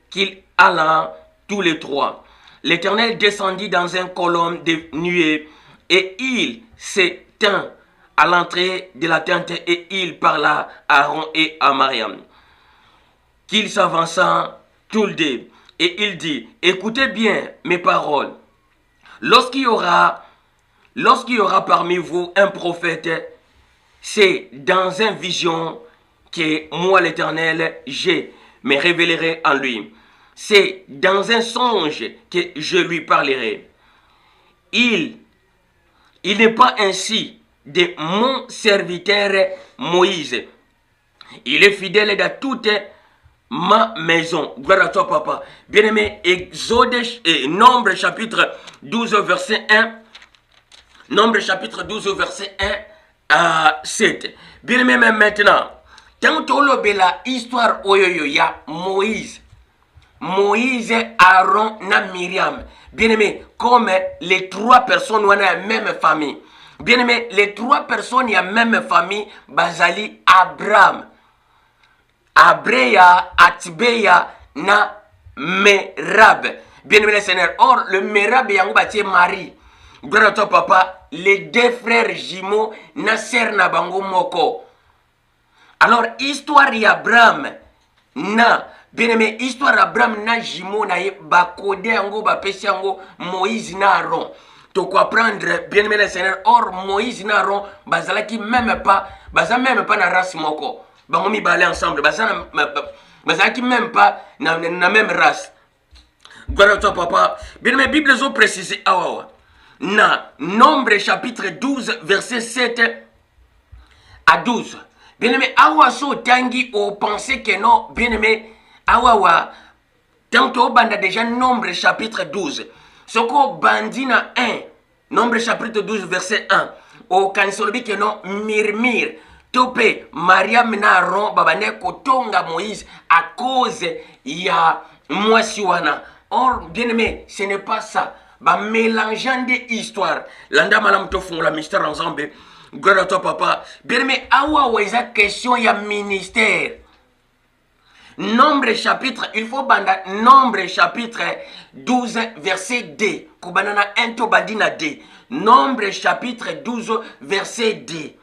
qu'ils allent tous les trois. L'Éternel descendit dans une colonne de nuée et il s'éteint à l'entrée de la tente et il parla à Aaron et à Mariam. Qu'ils s'avança tous les deux et il dit, écoutez bien mes paroles. Lorsqu'il y aura parmi vous un prophète, c'est dans une vision que moi l'Éternel, je me révélerai en lui. C'est dans un songe que je lui parlerai. Il n'est pas ainsi de mon serviteur Moïse. Il est fidèle dans toute ma maison. Gloire à toi, papa. Bien-aimé, Exode et Nombre chapitre 12, verset 1. Nombre chapitre 12, verset 1 à 7. Bien-aimé, maintenant, tant que la histoire oyoyo ya Moïse, Aaron, na Myriam. Bien-aimé, comme les trois personnes ont la même famille. Bien-aimé, les trois personnes ont la même famille, Bazali, Abraham, Abreya, Atibeya, na Merab. Bien-aimé le Seigneur. Or, le Merab yango bâti Marie. Gloire à toi, papa. Les deux frères jumeaux, Nasser na bango moko. Alors, histoire d'Abraham, na, bien-aimé, histoire d'Abraham, na jumeaux, na ye, bakode yango, bapesi yango, Moïse na Aaron. Tu comprendre, bien-aimé le Seigneur. Or, Moïse na Aaron, bazala qui même pas na race moko. Bango mi balé ensemble, bazala qui même pas na même race. Gloire à toi, papa. Bien-aimé, Bible ont précisé, awawa. Na Nombre chapitre 12, verset 7 à 12. Bien-aimé, awa so tangi o pensé que non, bien-aimé, awawa, tant que banda déjà Nombre chapitre 12. Soko bandina 1, Nombre chapitre 12, verset 1. O kanisolobi que non, mirmir, topé, Mariam na Aaron, babane kotonga Moïse à cause ya mwasiwana. Or, bien-aimé, ce n'est pas ça. Bah, mélangeant des histoires. Landa malam to font la mystère ensemble. Gloire à toi, papa. Bien, mais awa weza question ya ministère. Nombre chapitre, il faut banda Nombre chapitre 12 verset 2. Kubanana ento bandina 2. Nombre chapitre 12 verset 2.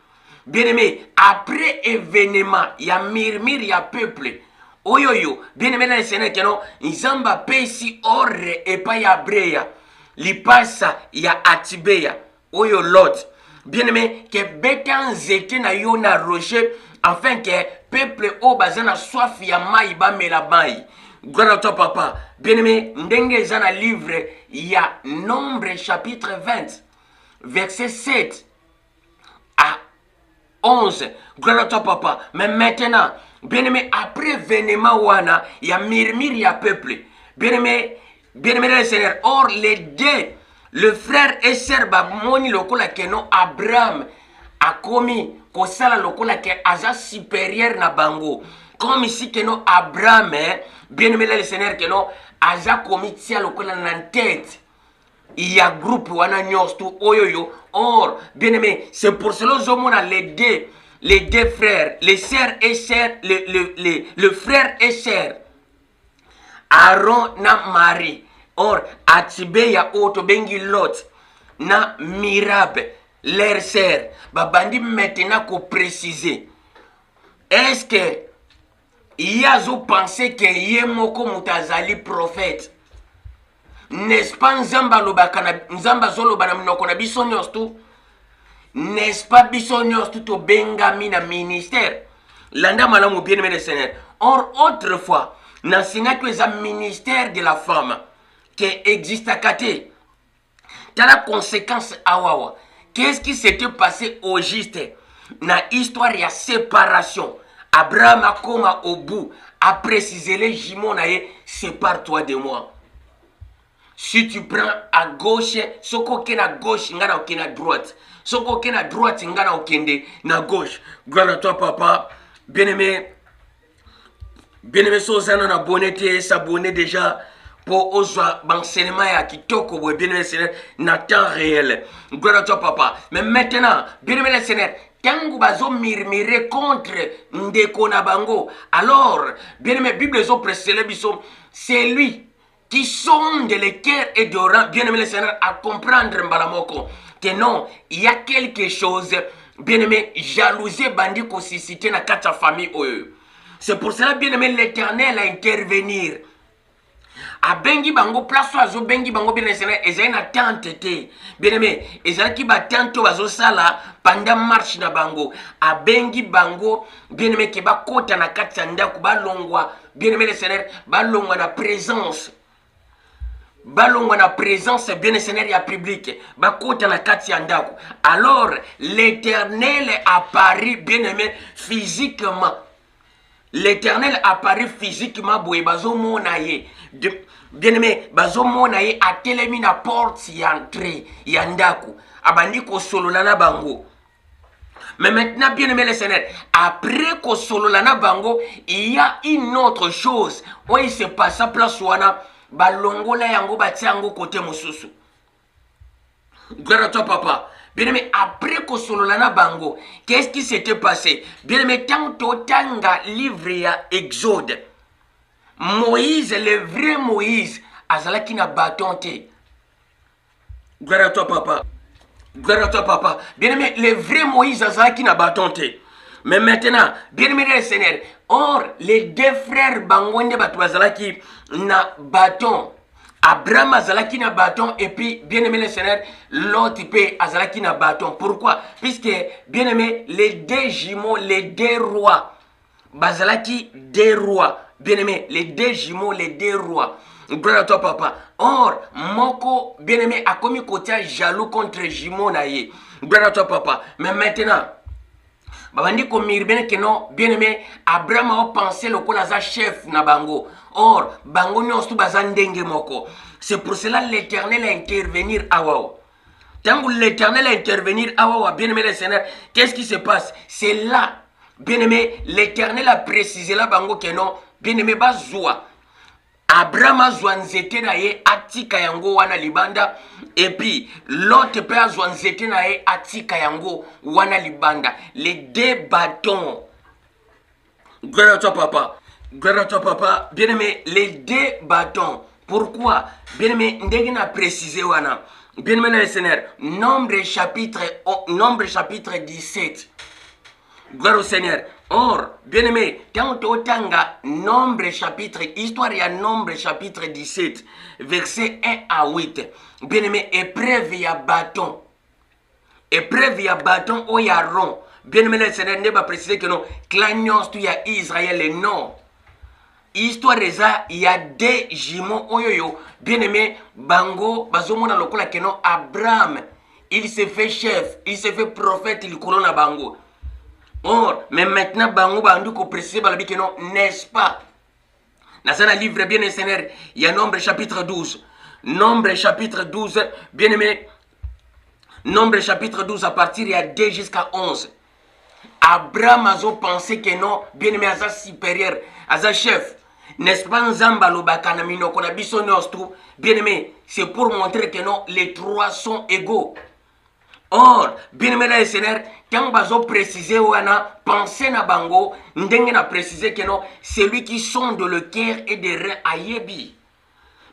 Bien aimé, après événement, il y a murmure, il y a peuple. Oyoyo, bien aimé dans le Seigneur, que non, Nzamba pesi orre et pas ya breya. Li pasa ya Atibeya. Oyo Lot. Bien aimé, que betan zete na yo na rocher, afin que peuple o bazana soif ya mai ba melabai. Gloire à toi, papa. Bien aimé, ndenge zana livre, il y a Nombre chapitre 20, verset 7 à 11. Gloire à toi, papa. Mais maintenant, bien aimé, après événement wana, il y a murmure, il y a peuple. Bien aimé, le Seigneur. Or, les deux, le frère et sœur, moni lokola que non, Abraham a commis, kosala lokola que aja supérieur na bango. Comme ici que non, Abraham, bien aimé le Seigneur, que non, aja commis tia lokola nan tête. Il y a groupe wana nyos tout oyoyo. Or, bien aimé, c'est pour cela que a les deux frères, les sœurs et sœurs, le frère et sœur, Aaron na Marie. Or, Atibeya oto bengi Lot na Mirab, leur sœur. Babandi maintenant qu'on préciser. Est-ce que il y a pensé que Yemoko Mutazali prophète? N'est-ce pas Nzamba Zolobana Mnokona Bisonyos tout? N'est-ce pas Bisonyos tout au Bengami na ministère? Landa malamu bien aimé le Seigneur. Or, autrefois, dans le ministère de la femme qui existe à Kate, dans la conséquence awawa. Qu'est-ce qui s'était passé au juste dans l'histoire de la séparation Abraham a comme au bout, a précisé les jumeaux, sépare-toi de moi. Si tu prends à gauche, ce qu'on à gauche, il y a à droite. Ce qu'on à droite, il y a à gauche. Gloire à toi, papa. Bien-aimé, Sozana na bonneté, s'abonner déjà pour oser l'enseignement qui toko, bien-aimé Seigneur, na temps réel. Gloire à toi, papa. Mais maintenant, bien-aimé Seigneur, tangu bazo murmurer contre ndeko na bango. Alors, bien-aimé, Bible zo précédé biso, c'est lui qui sonde les cœurs et d'oran, bien-aimé le Seigneur, à comprendre mbalamoko que non, il y a quelque chose, bien-aimé, jalousie bandi ko suscité na kata famille. C'est pour cela, bien-aimé, l'Éternel a intervenir. A bengi bango place oiseau bengi bango bien Seigneur, ezali na tente te. Bien-aimé, ezali ki ba tente oiseau sala pendant marche na bango. A bengi bango, bien-aimé, ke ba kota na kati ya ndako ba longwa, bien-aimé le Seigneur, ba longwa na présence. Balongwa na présence bien Seigneur ya public. Ba kota na kati ya ndako. Alors, l'Éternel apparaît, bien-aimé, physiquement. L'Éternel apparaît physiquement boye bazo monaye. Bien-aimé, bazo monaye a telemi na porte ya entrée ya ndako. Abandi ko sololana bango. Mais maintenant, bien-aimé le Seigneur, après ko sololana bango, il y a une autre chose. Où il se passe à place wana balongola yango batiango côté mosusu. Gloire à toi, papa. Bien-aimé, après que sololana bango, qu'est-ce qui s'était passé? Bien-aimé, tanto tanga livre ya Exode. Moïse, le vrai Moïse, azalaki na bâton te. Gloire à toi, papa. Gloire à toi, papa. Bien-aimé, le vrai Moïse, azalaki na bâton te. Mais maintenant, bien-aimé le Seigneur, or, les deux frères bangonde batu azalaki na bâton. Abraham azalaki na bâton et puis bien-aimé le Seigneur, l'autre peut azalaki na bâton. Pourquoi? Puisque bien-aimé, les deux jumeaux, les deux rois, bazalaki deux rois. Bien-aimé, les deux jumeaux, les deux rois. Gloire à toi, papa. Or, moko, bien-aimé, a commis côté jaloux contre jumeaux naïe. Gloire à toi, papa. Mais maintenant, babandi ko mirbene que non, bien-aimé, Abraham a pensé le kolaza chef na bango. Or, bango nyonso bazandenge moko. C'est pour cela l'Éternel a intervenir à Wao. Tant que l'Éternel a intervenir à Wao, bien-aimé le Seigneur, qu'est-ce qui se passe? C'est là, bien-aimé, l'Éternel a précisé là bango que non, bien-aimé bazoua. Abraham a zwanzete na ye atika yango wana libanda et puis l'autre peut a zwanzete na ye atika yango wana libanda. Les deux bâtons. Gloire à toi, papa. Gloire à toi, papa. Bien-aimé, les deux bâtons. Pourquoi? Bien-aimé, ndenge a précisé wana. Bien-aimé le Seigneur, nombre chapitre 17. Gloire au Seigneur. Or, bien-aimé, quand on tanga nombre chapitre, histoire il y a nombre chapitre 17, verset 1 à 8. Bien-aimé, épreuve il y a bâton. Épreuve il y a bâton ou il y a rond. Bien-aimé, le Seigneur ne va préciser que non, clagnons il y a Israël et non. Histoire il y a deux jumeaux oyoyo. Bien-aimé, bango, bazomona lokola que non, Abraham, il se fait chef, il se fait prophète, il colonne bango. Or, mais maintenant, bango bandu ko préciser balabi que non, n'est-ce pas? Dans un livre bien Seigneur, il y a Nombre chapitre 12. Nombre chapitre 12, bien aimé. Nombre chapitre 12 à partir il y a 2 jusqu'à 11. Abraham a pensé que non, bien aimé, à sa supérieur, à sa chef. N'est-ce pas Nzamba Lobakana Mino qu'on a biso nostro? Bien aimé, c'est pour montrer que non, les trois sont égaux. Or, bien aimé le Seigneur, quand bazo préciser ou ana penser na bango, ndenge na préciser que non, c'est lui qui sonde le cœur et des reins à Yebi.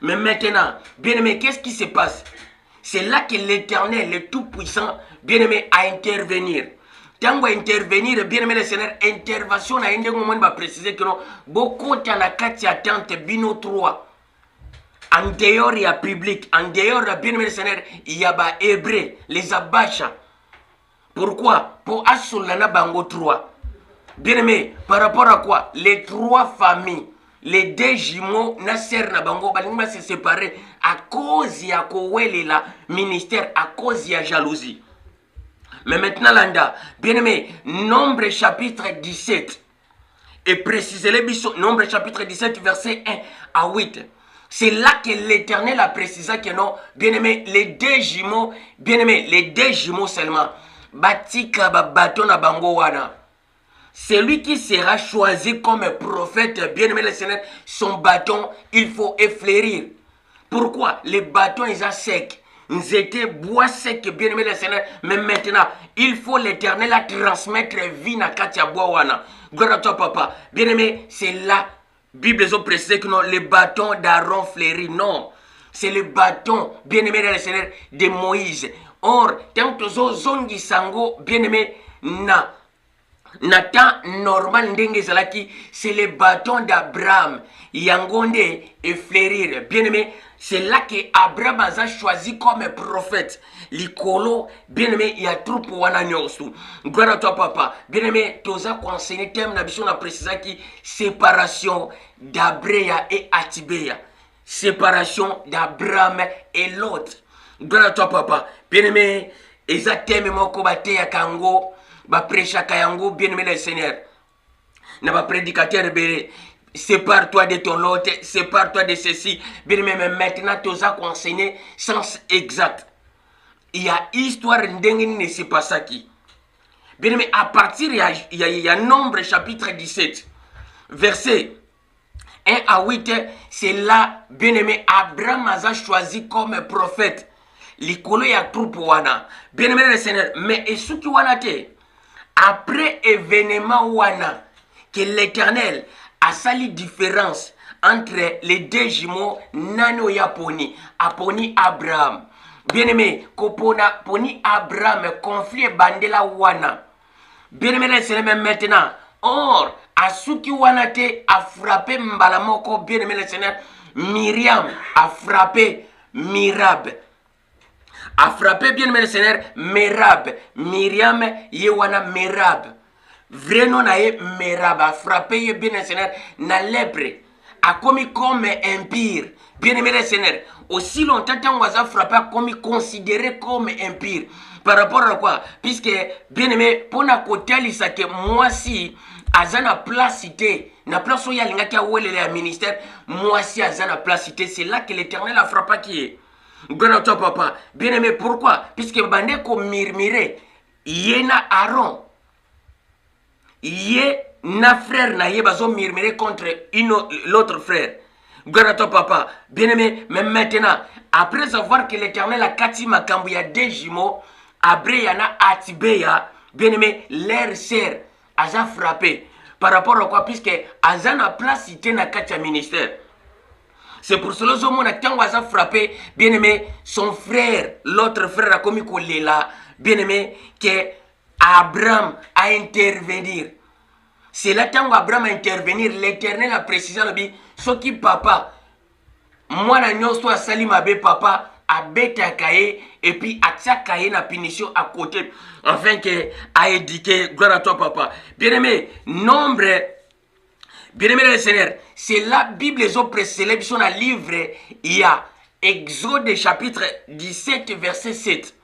Mais maintenant, bien aimé, qu'est-ce qui se passe? C'est là que l'Éternel, le Tout-Puissant, bien aimé, a intervenir. Tango intervenir, bien aimé le Seigneur, intervention na ndenge moment va préciser que non, beaucoup de na kati attente bino 3. En dehors, il y a public. En dehors, bien aimé le Seigneur, il y a les Hébreux, les Abacha. Pourquoi? Pour Asulana Bango 3. Bien aimé, par rapport à quoi? Les trois familles, les deux jumeaux, Nasser Nabango, Balingma s'est séparé à cause de la ministère, à cause de la jalousie. Mais maintenant, Landa, bien aimé, Nombre chapitre 17. et précisez-le, Nombre chapitre 17, verset 1 à 8. C'est là que l'Éternel a précisé que non, bien-aimé, les deux jumeaux, bien-aimé, les deux jumeaux seulement, batika babaton na bango wana. Celui qui sera choisi comme prophète, bien-aimé le Seigneur, son bâton, il faut effleurir. Pourquoi? Les bâtons, ils sont secs. Ils étaient bois secs, bien-aimé le Seigneur. Mais maintenant, il faut l'Éternel à transmettre vie na katia bois wana. Gloire à toi, papa. Bien-aimé, c'est là. Bible ont précisé que non, les bâtons d'Aaron fleuris, non. C'est le bâton, bien-aimé le Seigneur, de Moïse. Or, tant que zongi sango, bien-aimé, Nathan normal ndenge zalaki, c'est le bâton d'Abraham. Yangonde et fleurir. Bien-aimé, c'est là que Abraham a choisi comme prophète. Likolo, bien-aimé, il y a trop pour wana nyosu. Gloire à toi, papa. Bien-aimé, toza conseillé thème na biso na précisa qui séparation d'Abréa et Atibéa. Séparation d'Abraham et l'autre. Gloire à toi, papa. Bien-aimé, eza thème moko bate ya kango. Ba prêcha kayango, bien-aimé le Seigneur. Na ba prédicateur béré. Sépare-toi de ton lot, sépare-toi de ceci. Bien-aimé, mais maintenant, tu as enseigné sens exact. Il y a histoire d'engue ne c'est pas ça qui. Bien-aimé, à partir, il y a Nombre chapitre 17, verset 1 à 8, c'est là, bien-aimé, Abraham a choisi comme prophète. L'icolo ya troupe wana. Bien-aimé le Seigneur, mais et ce qui wana te, après événement wana, que l'Éternel a sali différence entre les deux jumeaux Nano et Aponi. Aponi Abraham. Bien-aimé, Kopona Poni Abraham, conflit bandela wana. Bien-aimé, c'est même maintenant. Or, Asuki Wanate a frappé Mbalamoko, bien-aimé le Seigneur. Myriam a frappé Mirab. A frappé, bien-aimé le Seigneur, Merab. Myriam, Yewana Merab. Vrai nom nae Merab a frappé bien le Seigneur na lèpre a commis comme impire. Bien aimé le Seigneur, aussi longtemps qu'on a frappé a commis considéré comme impire. Par rapport à quoi? Puisque bien aimé pour na côté lisa que moi si azana place cité na place où il y a l'inga qui a oué le ministère moi si azana place cité c'est là que l'Éternel a frappé qui est. Gloire à toi papa. Bien aimé pourquoi? Puisque bande ko murmurer yena Aaron. Yé na frère na yé bazo murmurer contre l'autre frère. Gloire à toi papa. Bien aimé, mais maintenant, après savoir que l'Éternel a kati makambu ya deux jumeaux, Abré yana Atibéa, bien aimé, leur sœur a frappé. Par rapport à quoi? Puisque Azan a place cité na kati ministère. C'est pour cela que mon acteur a frappé, bien aimé, son frère, l'autre frère a commis kolela, bien aimé, que Abraham a intervenir. C'est là quand Abraham a intervenir, l'Éternel a précisé ce qui papa, moi na nyonso a sali mabe papa a beta kaye et puis a tia kaye na punition à côté afin que a éduqué. Gloire à toi papa. Bien aimé, nombre, bien aimé le Seigneur, c'est la Bible les ont précisé sur le livre il y a Exode chapitre 17 verset 7.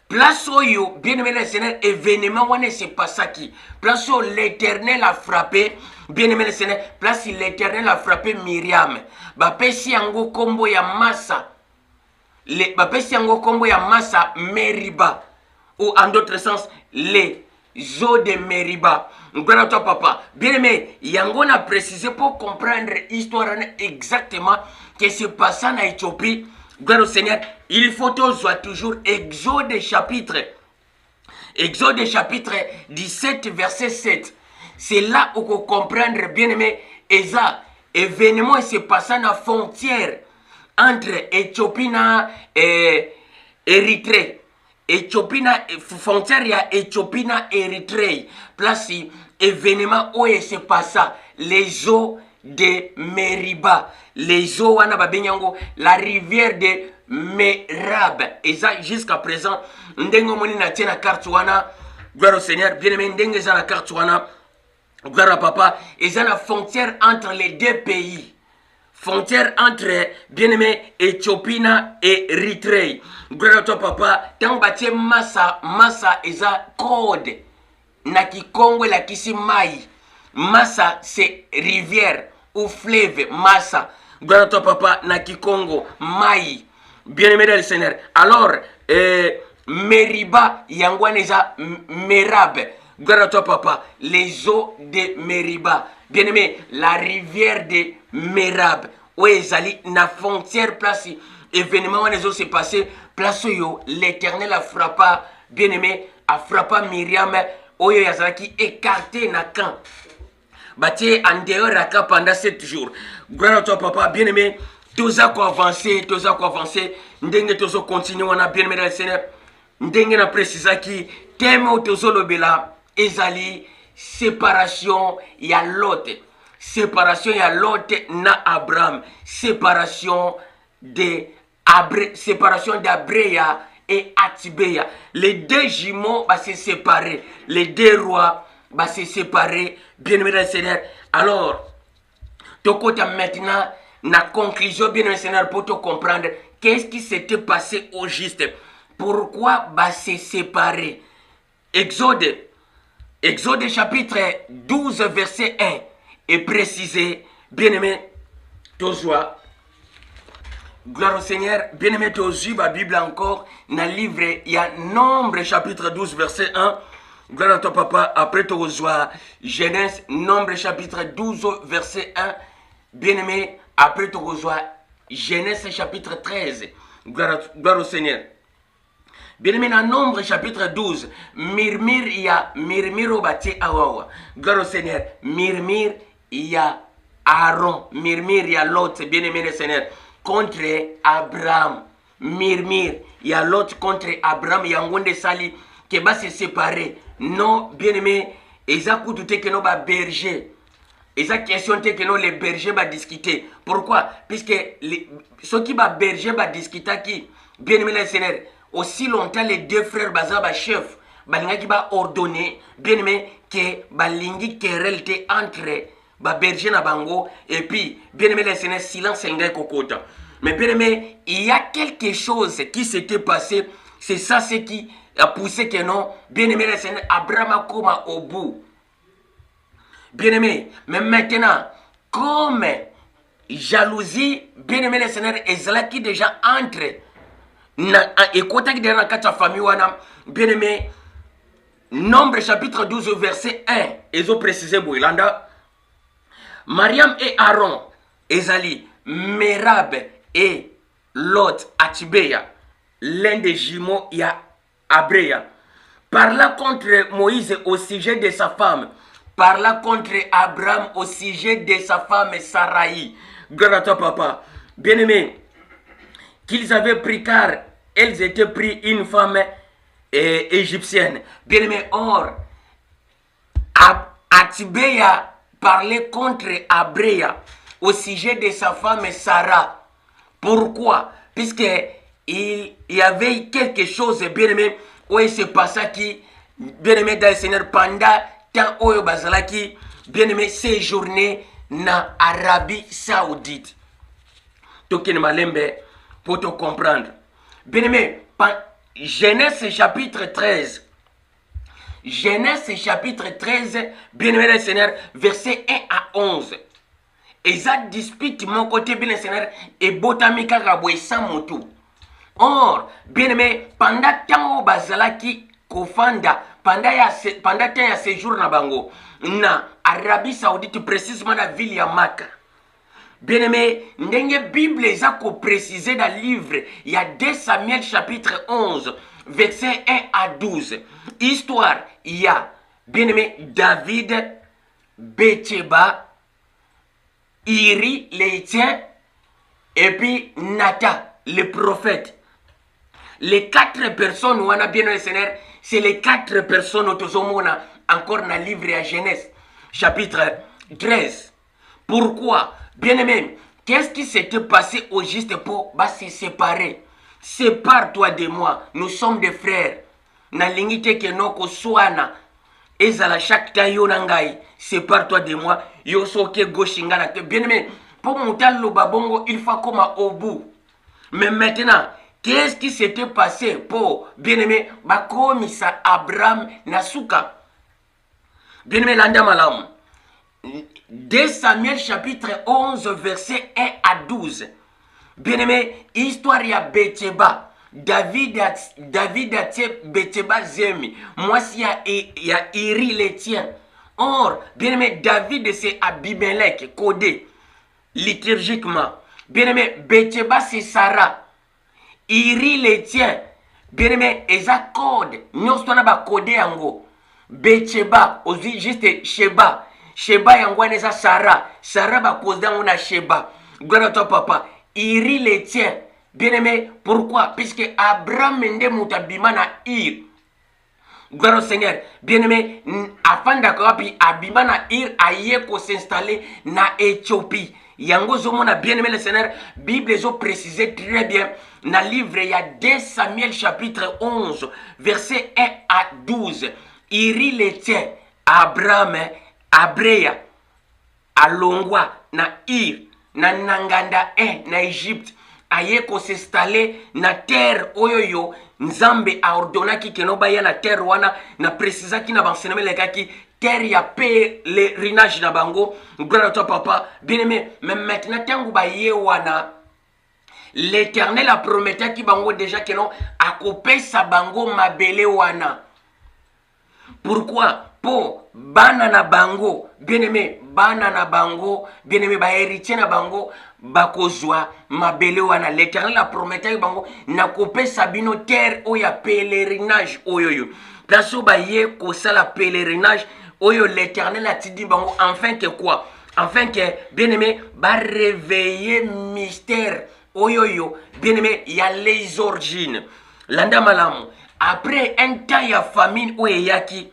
Place où, bien-aimé le Seigneur, événement, c'est pas ça qui. Place où l'Éternel a frappé, bien-aimé le Seigneur, place où l'Éternel a frappé Myriam. Bapesi yango kombo ya massa. Bapesi yango kombo ya massa Meriba. Ou en d'autres sens, les eaux de Meriba. Gloire à toi, papa. Bien-aimé, yango a précisé pour comprendre l'histoire exactement que c'est pas ça en Éthiopie. Gloire au Seigneur, il faut toujours Exode chapitre 17 verset 7. C'est là où on comprend bien aimé, Eza, événement se passe à la frontière entre Éthiopie et Érythrée. Éthiopie, frontière il y a Éthiopie et Érythrée. Place événement où il se passe les eaux de Meriba, les eaux la rivière de Merab. Et ça jusqu'à présent, ndengo moni na tiena carte wana, gloire au Seigneur, bien aimé ndenge za la carte wana, gloire à papa, et ça la frontière entre les deux pays. Frontière entre bien aimé Éthiopie et Érythrée. Gloire à toi papa, tant batie massa et ça code na Kikongo la kisi mai. Massa, c'est rivière ou fleuve. Massa. Gloire à toi, papa. Naki Congo. Maï. Bien-aimé dans le Seigneur. Alors, Meriba, Yangwaneza, Merab. Gloire à toi, papa. Les eaux de Meriba. Bien-aimé, la rivière de Merab. Où ezali na frontière place. Événement où les eaux s'est passé. Place où l'Éternel a frappé. Bien-aimé, a frappé Myriam. Où yazaki écarté na camp. Bâti en dehors à camp pendant 7 jours. Gloire à toi, papa. Bien-aimé, tous à quoi avancer. Ndenge tozo continuer. On a bien-aimé dans le Seigneur. Ndenge na précisa qui thème au tozo lobela. Ezali séparation ya Lot. Séparation ya Lot na Abraham. Séparation d'Abréa et Atibéa. Les deux jumeaux vont se séparer. Les deux rois vont se séparer. Bien-aimé dans le Seigneur. Alors, tu côté maintenant, la conclusion, bien-aimé Seigneur, pour te comprendre qu'est-ce qui s'était passé au juste. Pourquoi va se séparer? Exode chapitre 12, verset 1 est précisé, bien-aimé, Tozoa. Gloire au Seigneur, bien-aimé, Tozoa, la Bible encore, dans le livre, il y a Nombre chapitre 12, verset 1. Gloire à toi, papa, après Tozoa, Genèse, Nombre chapitre 12, verset 1. Bien-aimé, après Tozoa, Genèse chapitre 13. Gloire au Seigneur. Bien-aimé, dans Nombre chapitre 12, Murmure, il y a Murmure au bâti Awawa. Gloire au Seigneur. Murmure, il y a Aaron. Murmure, il y a l'autre. Bien-aimé le Seigneur. Contre Abraham. Murmure, il y a l'autre contre Abraham. Il y a un de Sali qui va se séparer. Non, bien-aimé, ils ont douté que nous va berger. Ils ont questionné que nous les bergers va discuter. Pourquoi? Puisque ceux qui va berger va discuter qui, bien-aimé le Seigneur. Aussi longtemps les deux frères bazaba chef balinga qui va ordonner bien aimé que balingi querelle entre ba berger na bango et puis bien aimé les Seigneur silence ngai kokota. Mais bien aimé, il y a quelque chose qui s'était passé, c'est ça ce qui a poussé que non bien aimé les Seigneur Abraham a comme au bout. Bien aimé, mais maintenant comme jalousie bien aimé les Seigneur est qui déjà entre et côté qui dans la famille bien aimé, Nombre chapitre 12 verset 1 ils ont précisé Boilanda Mariam et Aaron Ezali Merab et Lot Atibéa l'un des jumeaux y a Abréa parla contre Moïse au sujet de sa femme, parla contre Abraham au sujet de sa femme Sarai. Gloire à toi, papa. Bien aimé, qu'ils avaient pris car elles étaient pris une femme égyptienne. Bien aimé, or, Atibéa parlait contre Abréa au sujet de sa femme Sarah. Pourquoi? Puisque il y avait quelque chose, bien aimé, où il se passait qui, bien aimé dans le Seigneur, pendant tant où Bazala qui, bien aimé, séjourné na Arabie Saoudite. Tokin Malembe, pour te comprendre. Bien aimé, Genèse chapitre 13. Genèse chapitre 13, bien aimé le Seigneur, verset 1 à 11. Et ça dispute mon côté, bien aimé Seigneur, et Botamika Raboué sans moto. Or, bien aimé, pendant tant au Bazalaki, Kofanda, pendant tant à séjour na Bango, na Arabie Saoudite, précisément la ville de Maka. Bien-aimé, la Bible est précisé dans le livre, il y a 2 Samuel chapitre 11, verset 1 à 12. Histoire, il y a, bien-aimé, David, Betsheba, Iri, l'Étien, et puis Nathan, le prophète. Les 4 personnes, on a bien le Seigneur, c'est les 4 personnes qui sont encore dans le livre à Genèse, chapitre 13. Pourquoi? Bien-aimé, qu'est-ce qui s'était passé au juste pour se séparer? Sépare-toi de moi, nous sommes des frères. Na lingite ke noko soana. Ezala chaque tayo nangai, sépare-toi de moi. Yo soke goshingana. Bien-aimé, pour monter le babongo, il faut comme au bout. Mais maintenant, qu'est-ce qui s'était passé pour, bien-aimé, Bakomisa Abraham Nasuka? Bien-aimé, Landa Malam. 2 Samuel chapitre 11 verset 1 à 12. Bien-aimé, histoire ya Betsheba. David a tué Betsheba zemi. Moi si ya Iri le tien. Or, bien-aimé, David c'est Abimelech, codé liturgiquement. Bien-aimé, Betsheba c'est Sarah. Iri le tien. Bien-aimé, eza code. Nous sommes ba codé yango. Betsheba, aussi juste Sheba. Sheba yango eza Sarah. Sarah ba cause yango na Sheba. Gloire à toi papa. Iri le tien. Bien-aimé, pourquoi? Puisque Abraham mende mutabima na Ir. Gloire au Seigneur. Bien-aimé, afin d'accord, puis abima na Ir aye ko s'installer na Éthiopie. Yango zomona bien-aimé le Seigneur, Bible les a précisé très bien. Dans le livre, il y a 2 Samuel chapitre 11, verset 1 à 12. Iri le tien, Abraham, Abrea, Alongwa, na Ir, na Nanganda 1, na Égypte, aye ko s'installer na terre oyoyo, Nzambe a ordonné que no baya na terre wana, na précisa ki na banseneme lekaki, terre ya pèlerinage na bango. Gloire à toi papa. Bien aimé, mais maintenant tangu baye wana, l'Éternel a promis ki bango déjà que non a coupé sa bango mabele wana. Pourquoi? Po bana na bango, bien aimé, bana na bango, bien aimé, ba héritier na bango, bakozwa mabele wana. L'Éternel a promis ki bango na coupé sabino terre o ya pèlerinage oyoyo. Place où baye ko sala pèlerinage oyo, l'Éternel a dit bango enfin que quoi? Enfin que bien aimé, ba réveiller mystère oyoyo, bien aimé, il y a les origines. Landa malamu. Après un temps il y a famine ou yaki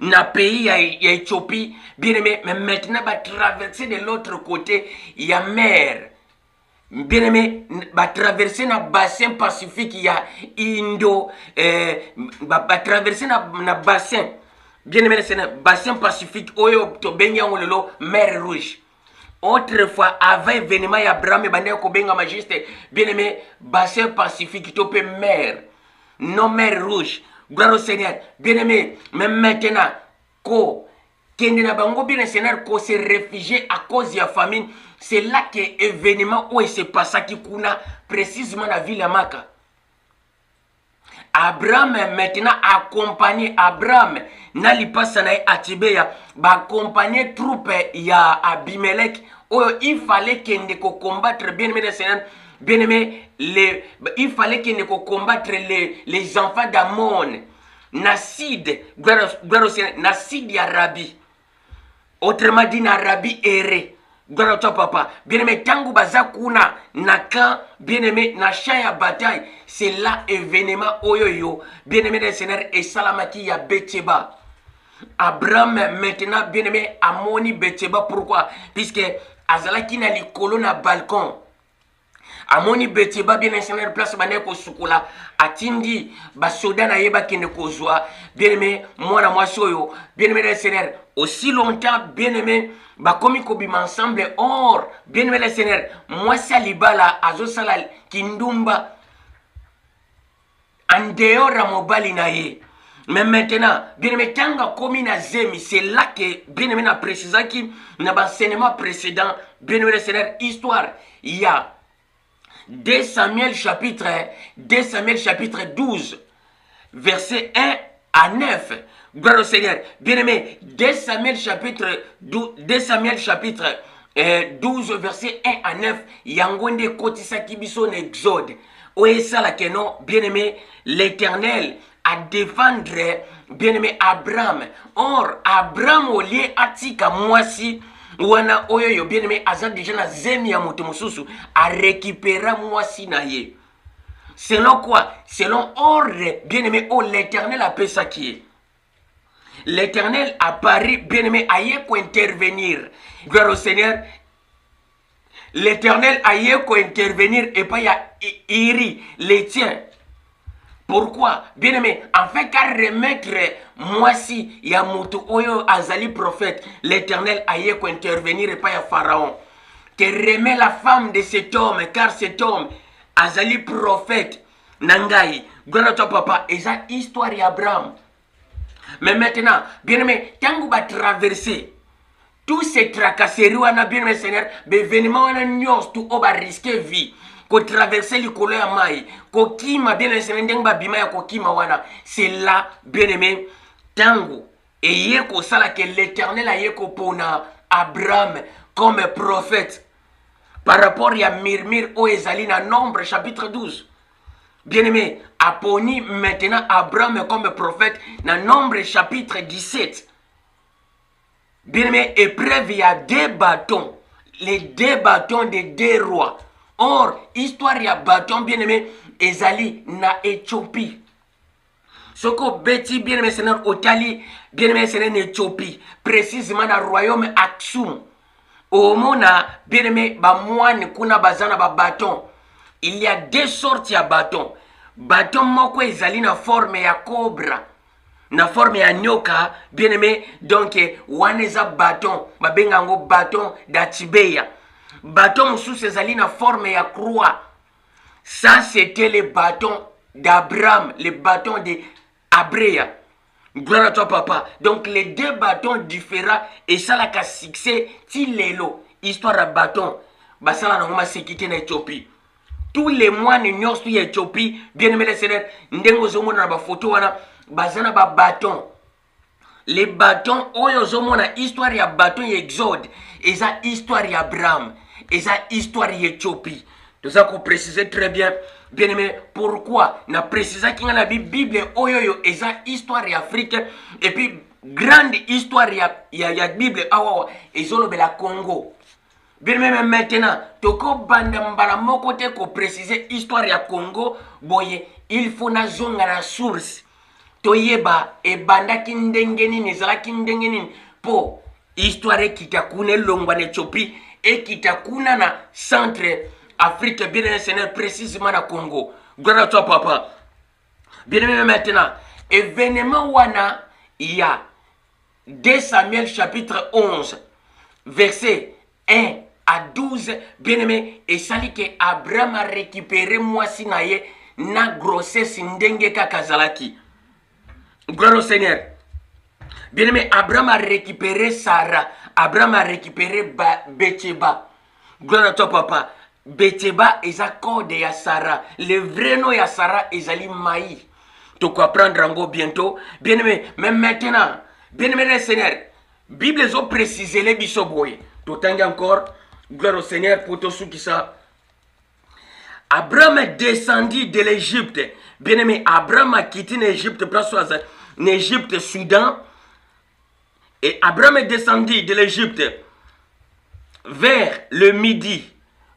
na pays ya Éthiopie, bien aimé, mais maintenant va traverser de l'autre côté, il y a mer. Bien aimé, va traverser na bassin Pacifique, il y a Indo, va traverser na bassin. Bien aimé, c'est un bassin Pacifique, oyo to benga ngololo mer Rouge. Autrefois, avant événement, il y a Abraham et Bandé Kobenga Majesté, bien aimé, bassin Pacifique, to pe mer, non mer Rouge. Gloire au Seigneur. Bien aimé, mais maintenant, ko kende na bango bien Seigneur, ko se réfugié à cause de la famine, c'est là que événement où il se passe qui kuna précisément la ville de Maka. Abraham maintenant accompagné Abraham nali passa na Atibeya ba accompagner troupe ya Abimelech. Oh, il fallait qu'il ne combattre bien aimé Seigneur. Bien aimé, il fallait qu'il ne combattre les enfants d'Amon. Nassid, gloire au Seigneur, Nassid Arabi. Autrement dit, Arabi erré. Gloire à toi, papa. Bien aimé, tangu bazakuna, naka, bien aimé, na chaya bataille. C'est là événement oyoyo. Bien aimé, Seigneur, et salamaki ya Betsheba. Abraham, maintenant, bien aimé, amoni Betsheba. Pourquoi? Puisque azalaki na likolo na balcon. Amoni Betsheba bien aimé place bane ko sukula atindi basoda na yeba kene kozwa bien aimé mwana mwasi oyo bien aimé Seigneur aussi longtemps bien aimé bakomi kobima ensemble. Or bien aimé Seigneur mwasi alibala azosala kindumba en dehors ya mobali na ye. Mais maintenant, bien aimé, tanga komi na zemi, c'est là que bien aimé na précisé qui na l'enseignement précédent, bien aimé Seigneur, histoire, il y a 2 Samuel chapitre 12, verset 1 à 9. Gloire au Seigneur. Bien aimé, 2 Samuel chapitre 12, verset 1 à 9. Yangonde kotisa kibiso n'exode. Oye ça la kenon, bien aimé, l'Éternel à défendre, bien aimé Abraham. Or, Abraham au lieu atika mwasi. Wana oyoyo bien aimé aza déjà na zemi ya moto mususu a récupérer mwasi na ye. Selon quoi? Selon ordre bien aimé oh l'Éternel a fait ça qui est. L'Éternel a paru bien aimé aye ko intervenir. Gloire au Seigneur. L'Éternel aye ko intervenir et pas ya Iri les tiens. Pourquoi? Bien aimé, afin qu'à remettre moi si ya mutu oyo azali prophète, l'Éternel aye ko intervenir et pas ya Pharaon. Que remet la femme de cet homme, car cet homme azali prophète. Nangai, gloire à toi papa, et ça histoire d'Abraham. Mais maintenant, bien aimé, quand vous va traverser tous ces tracasseries wana bien mes seigneur bévénement wana nyos tout oba risquer vie ko traverser le colo ya mai ko kima bien mes seigneur ndenge ba bima ya ko kima wana c'est là bien aimé tango et yeko sala que l'Éternel a yeko pona Abraham comme prophète par rapport à Murmure au ezali na Nombre chapitre 12. Bien aimé, aponi maintenant Abraham comme prophète dans Nombre chapitre 17. Bien aimé, épreuve, il y a deux bâtons. Les deux bâtons des deux rois. Or, histoire, il y a bâton, bien aimé, ezali na Éthiopie. Ce que Betty, bien aimé, c'est dans Otali, bien aimé, c'est dans Éthiopie. Précisément dans le royaume Aksum. Au mona, bien aimé, ba moine, kuna bazana ba bâton. Il y a deux sortes de bâtons. Bâton moko ezali na forme ya cobra. Na forme ya nyoka, bien aimé, donc waneza bâton, babengango bâton d'Atibeya. Bâton sous ezali na forme ya croix. Ça c'était le bâton d'Abraham, le bâton d'Abrea. Gloire à toi papa. Donc les deux bâtons différents et ça la ka succès ti lelo. Histoire à bâton. Basala na ngoma sécurité na Éthiopie. Tous les moines nyos tu Éthiopie, bien aimé les seigneurs, ndengo zomo na ba photo wana, bazana ba bâton. Les bâtons, oyo zomo na histoire ya bâton ya Exode, et ça histoire ya Abraham, et ça histoire ya Éthiopie. Tout ça qu'on précise très bien, bien aimé, pourquoi na préciser qu'il y a la Bible oyo yo, et ça histoire ya Afrique, et puis grande histoire ya Bible awa, et zolo la Congo. Bien même maintenant, toko banda mbala moko te ko préciser histoire ya Congo, boye, il faut na zonga na source. Toyeba e banda kindenge nini, zala kindenge nini, po histoire kitakune longwa na Éthiopie et kitakuna na centre Afrique, bien aimé Seigneur, précisément na Congo. Gloire à toi papa. Bien aimé maintenant, événement wana, il y a 2 Samuel chapitre 11, verset 1 à 12, bien aimé, et sali que Abraham a récupéré moi sinaye na grossesse ndenge kakazalaki. Gloire au Seigneur. Bien aimé, Abraham a récupéré Sarah. Abraham a récupéré Betsheba. Gloire à toi papa. Betsheba est à code ya Sarah. Le vrai nom ya Sarah est Ali Maï. Tu peux apprendre encore bientôt. Bien aimé, même maintenant, bien aimé le Seigneur, Bible a précisé les bisoboy. Tu t'en encore. Gloire au Seigneur pour tous ceux qui savent. Abraham est descendu de l'Égypte. Bien aimé, Abraham a quitté l'Égypte, l'Égypte, Soudan. Et Abraham est descendu de l'Égypte vers le midi.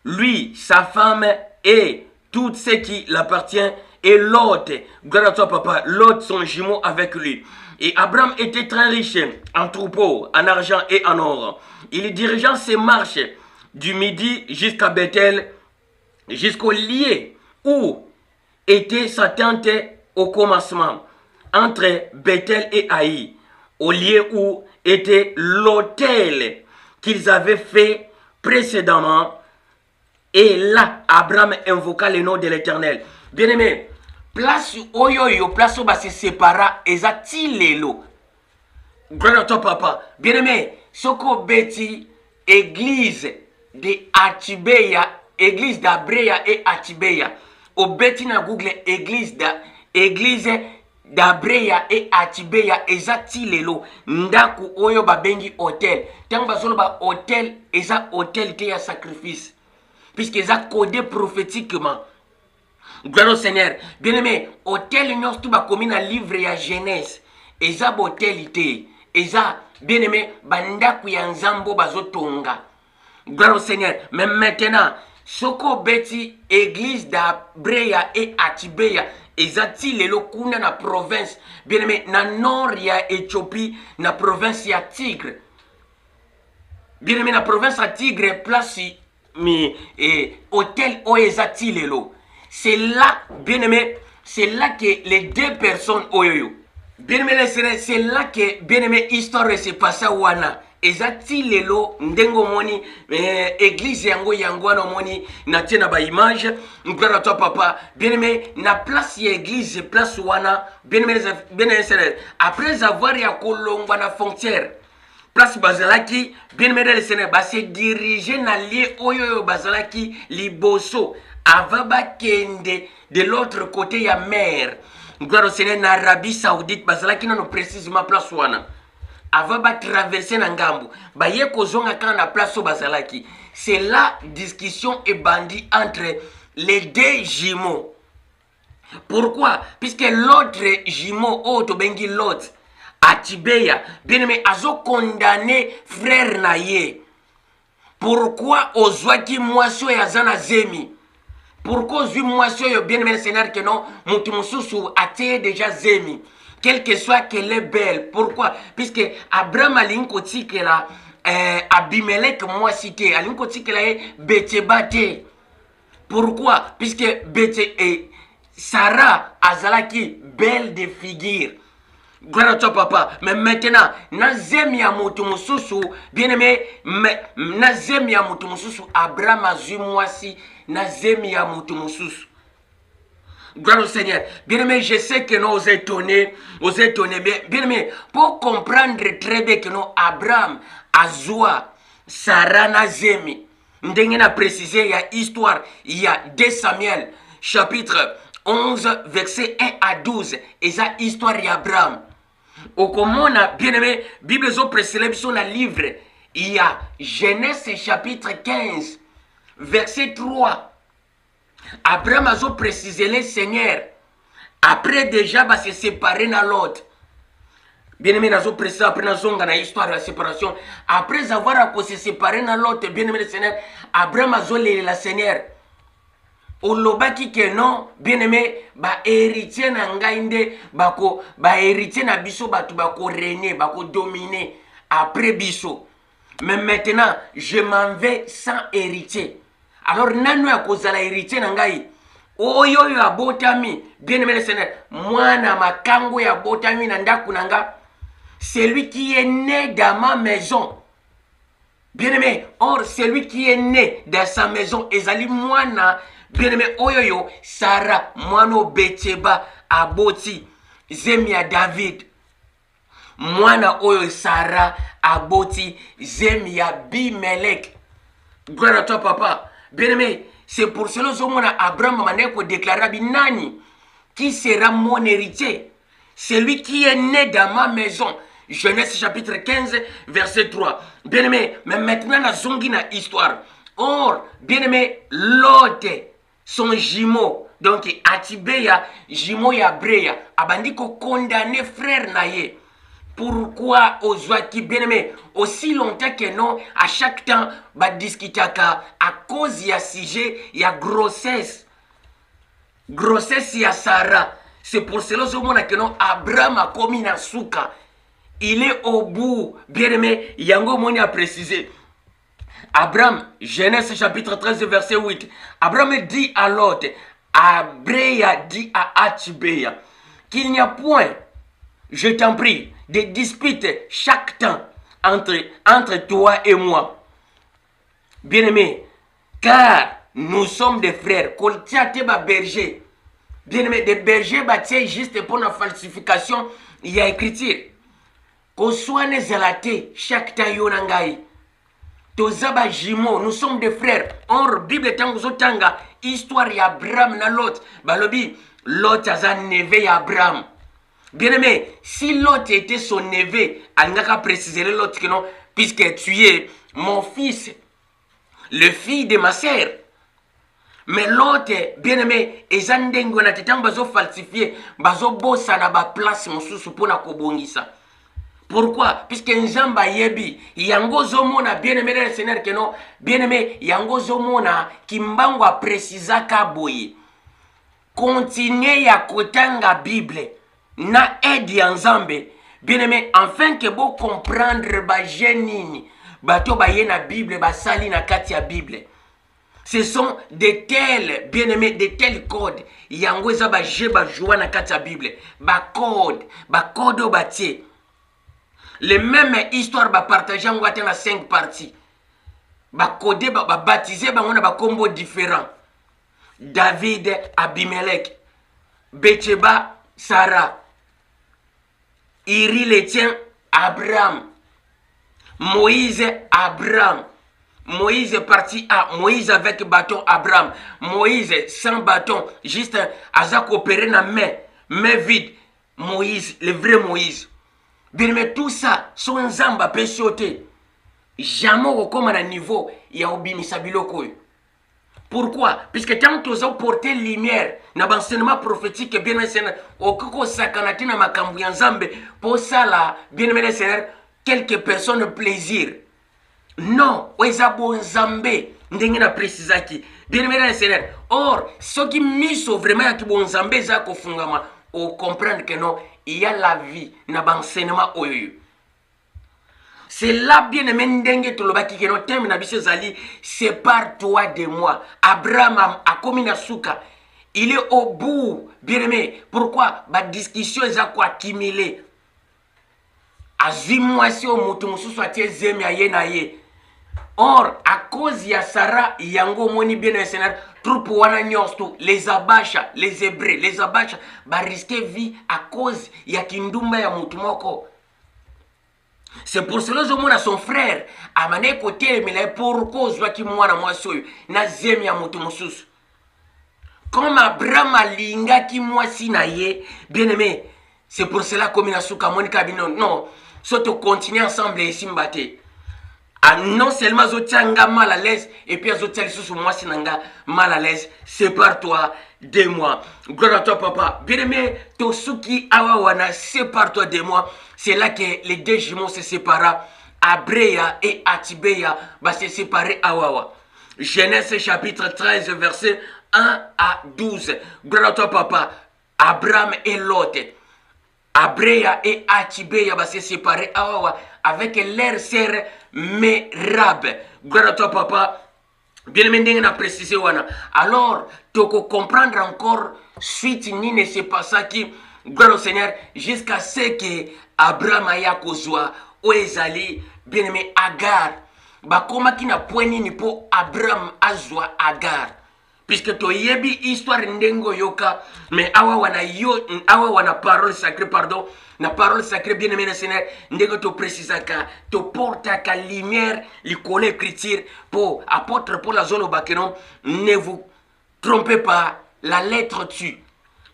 Lui, sa femme et tout ce qui l'appartient. Et Lot, gloire à toi papa, Lot son jumeau avec lui. Et Abraham était très riche en troupeaux, en argent et en or. Il dirigeait ses marches du midi jusqu'à Bethel, jusqu'au lieu où était sa tente au commencement, entre Bethel et Haï, au lieu où était l'autel qu'ils avaient fait précédemment. Et là, Abraham invoqua le nom de l'Éternel. Bien aimé, place oyoyo, place où se sépara, ezati lelo. Gloire à toi papa. Bien aimé, soko beti église de Atibeya, église d'Abrea et Atibeya. Au beti na Google église d'Abrea et Atibeya ezati lelo. Ndaku oyo babengi hôtel. Tant bazolo ba hôtel, eza hôtel te ya sacrifice. Puisque ça codé prophétiquement. Gloire au Seigneur. Bien aimé, hôtel nous tout ba commis dans livre ya Genèse. Et ça hôtel ité. Et ça bien aimé banda kuyanzambo bazotonga. Gloire au Seigneur. Même maintenant, soko beti église d'Abrea et Atibeya. Et ça lelo kuna na province. Bien aimé, na nord ya Éthiopie, na province ya Tigre. Bien aimé, na province ya Tigre, place mais hôtel Oezati Lelo. C'est là, bien aimé, c'est là que les deux personnes oyoyo. Bien aimé, c'est là que bien aimé histoire s'est passée wana. Ezati Lelo ndengo moni église yango no moni na tiena ba image. Gloire à toi papa. Bien aimé, na place ya église place wana. Bien aimé, après avoir ya kolongwa na frontière. place bazalaki bien aimé le Seigneur ba se diriger na lié oyo bazalaki liboso avant bakende de l'autre côté ya mer. Gloire au Seigneur, na Arabie Saoudite bazalaki non précisément place wana avant ba traverser na ngambo ba ye kozonga quand na place bazalaki. C'est là discussion et bandit entre les deux jumeaux. Pourquoi? Puisque l'autre jumeau auto bengi l'autre Atibeya, bien aimé, azo condamné frère naye. Pourquoi ozwaki moisio ya zana zemi? Pourquoi ozwi moisio yo bien aimé Seigneur que non, mutu mususu ateye déjà zemi. Quel que soit qu'elle est belle. Pourquoi? Puisque Abraham alinko tikela Abimelech moi cité, alinko tikela Betebate. Pourquoi? Puisque Sarah azalaki belle de figure. Gloire à toi, papa. Mais maintenant, nazemi ya mutu mususu, bien aimé, nazemi ya mutu mususu, Abraham azui mwasi, nazemi ya mutu mususu. Gloire au Seigneur. Bien aimé, je sais que nous vous étonnez, bien aimé, pour comprendre très bien que nous, Abraham azua, Sarah nazemi. Ndenge na précisé, il y a histoire, il y a 2 Samuel, chapitre 11, verset 1 à 12, et ça, histoire d'Abraham. Au comment on a bien aimé, Bible zo précélèbre sur le livre, il y a Genèse chapitre 15, verset 3. Abraham a zo précisé le Seigneur, après déjà va se séparer dans l'autre. Bien aimé, nous avons précisé après dans l'histoire de la séparation, après avoir se séparé dans l'autre, bien aimé le Seigneur, Abraham a zo le Seigneur. Olobaki ke non, bien aimé, ba héritier na ngainde, ba héritier na biso batu bako régner, bako dominer après biso. Mais maintenant, je m'en vais sans héritier. Alors nanu ya kozala héritier na ngai. Oyo ya botami, bien aimé le Seigneur, mwana makango ya botami na ndaku nanga, celui qui est né dans ma maison. Bien aimé, or celui qui est né dans sa maison, ezali mwana. Bien aimé, oyoyo, Sarah, mwano Betsheba, aboti, zemi ya David. Mwana oyo Sarah, aboti, zemi ya Abimelech. Gloire à toi, papa. Bien aimé, c'est pour cela que Abraham m'a déclaré binani, qui sera mon héritier? Celui qui est né dans ma maison. Genèse chapitre 15, verset 3. Bien aimé, mais maintenant, la zongina histoire. Or, bien aimé, l'autre, son jumeau, donc Atibeya, jumeau ya Breya, abandi ko condamné frère naye. Pourquoi ozwaki bien aimé, aussi longtemps que non, à chaque temps, ba discutaka à cause ya sujet, ya grossesse. Grossesse ya Sarah. C'est pour cela que non, Abraham a commis na souka. Il est au bout, bien aimé, yango moni a précisé. Abraham, Genèse chapitre 13, verset 8. Abraham dit à l'autre, Abreya dit à Atibeya, qu'il n'y a point, je t'en prie, de dispute chaque temps entre toi et moi. Bien-aimé, car nous sommes des frères. Koltiate ba berger. Bien-aimé, des bergers bâtis juste pour la falsification, il y a écriture. Qu'on soit né zalaté chaque temps yonangai. Tozaba jimo, nous sommes des frères. Or, Bible tango zotanga, histoire d'Abraham na Lot. Balobi, Lot a neve Abraham. Bien aimé, si Lot était son neveu, il n'a qu'à préciser l'autre que non, puisque tu es mon fils, le fils de ma sœur. Mais l'autre, bien aimé, et zandengo na tetango bazo falsifié, bazo bossa na ba place mosusu pour na kobongisa. Pourquoi? Puisque Nzamba yebi, yango zomona bien aimé le Seigneur que non, bien aimé, yango zomona kimbango a précisa kaboye. Continuez ya kotanga Bible, na aide ya Nzambe, bien aimé, afin que vous comprendre ba jenini, bato ba na Bible, ba sali na kati ya Bible. Ce sont de tels, bien aimés, de tels codes. Yango eza ba je ba joua na kati ya Bible, ba code au bâti. Les mêmes histoires ba partager en na 5 parties. Ba codé ba baptiser ba ngona ba combo différents. David, Abimelech, Betsheba, Sarah, Iri le tien, Abraham. Moïse, Abraham. Moïse est parti à Moïse avec bâton, Abraham. Moïse sans bâton, juste à coopérer dans main vide. Moïse, le vrai Moïse. Bien, mais tout ça, son zamba peut sauter. Jamais au comme à niveau, il y a obini sabiloko. Pourquoi? Puisque tant que tu as porté lumière dans l'enseignement prophétique, bien aimé Seigneur, au koko sakanati na makambu ya nzambe, pour ça là, bien aimé Seigneur, quelques personnes plaisir. Non, oeza bon nzambe, ndenge na précisaki. Bien aimé Seigneur. Or, ceux qui misent vraiment qui bon nzambe za ko fungama, on comprendre que non, il y a la vie dans l'enseignement oyo. C'est là bien aimé ndenge tolobaki que non thème na biso zali sépare-toi de moi. Abraham a commis na suka. Il est au bout, bien aimé. Pourquoi? Ba discussion eza ko accumuler. Azwi mwasi o mutu mususu atie zemi aye na ye. Or, à cause ya Sarah, yango moni bien aimé Seigneur, troupe wana nyonso, les Abacha, les Hébreux, les Abacha, ba risquer vie à cause ya kindumba ya mutu moko. C'est pour cela que a son frère a mané côté mais pour cause qui moi na moi soyo na zemi ya mutu mususu. Comme Abraham a linga qui moi si na ye, bien aimé, c'est pour cela comme na suka monika bino non, soto continuer ensemble et simbate. Ah, non seulement Zotianga mal à l'aise et puis Zotiali sous moi sinanga mal à l'aise, sépare-toi de moi. Gloire à toi papa. Bien aimé, Tosuki Awawana, sépare-toi de moi. C'est là que les deux jumeaux se séparent. Abreya et Atibeya va se séparer Awawa. Genèse chapitre 13 verset 1 à 12. Gloire à toi papa. Abraham et Lot. Abreya et Atibeya va se séparer Awawa avec leur sœur Merab. Gloire à toi papa. Bien aimé, on a précisé wana. Alors, tu peux comprendre encore suite ni ne se passe qui gloire au Seigneur jusqu'à ce que Abraham aya kozwa o ezali bien aimé Agar. Ba koma ki na poeni ni po Abraham azwa Agar. Puisque to yebi histoire ndengo yoka mais awa wana parole sacrée pardon. Na parole sacrée bien aimé le Seigneur, ndego to précisa ka to porta ka lumière li colle écriture pour apôtre pour la zone au Bakenon, ne vous trompez pas, la lettre tue.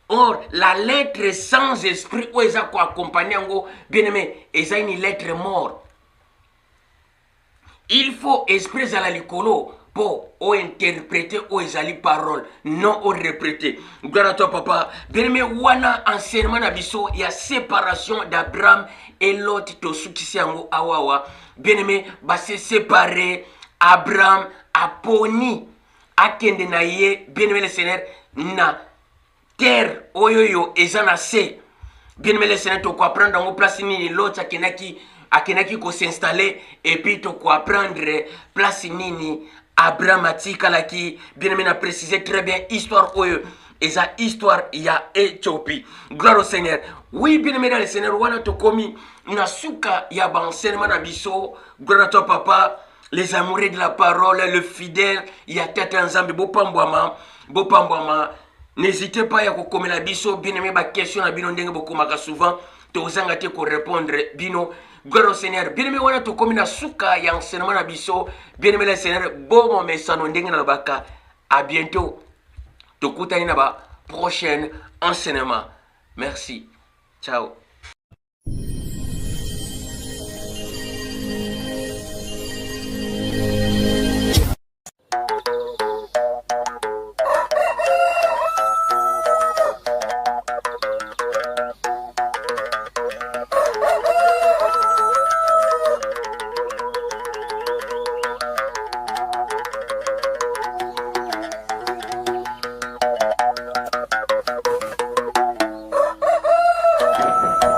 Or la lettre sans esprit ou eza ko accompagner ngo bien aimé, eza une lettre mort. Il faut esprit à la likolo pour interpréter ou ezali parole, non ou répéter. Gloire à toi papa. Bien aimé, wana enseignement na biso, il y a séparation d'Abraham et Lot to sukisi yango awawa. Bien aimé, ba se séparer Abraham a poni akende na ye, bien aimé le Seigneur na terre oyoyo ezana se. Bien aimé le Seigneur to ko prendre en place ni Lot akenaki ko s'installer et puis to ko prendre place nini Abraham atikalaki. Bien aimé a précisé très bien histoire oyo eza histoire ya Éthiopie. Gloire au Seigneur. Oui bien aimé dans le Seigneur wana to komi na suka ya ba enseignement na biso. Gloire à toi papa. Les amoureux de la parole, le fidèle, il y a tête ensemble bopambwama. N'hésitez pas à vous la biso bien aimé ba question na bino ndenge bokomaka souvent to zanga te ko répondre bino. Gloire au Seigneur. Bien aimé wana to komi na suka ya enseignement na biso. Bien aimé le Seigneur, bon mon message ndenge na baka. À bientôt. To kutani na ba prochain enseignement. Merci. Ciao.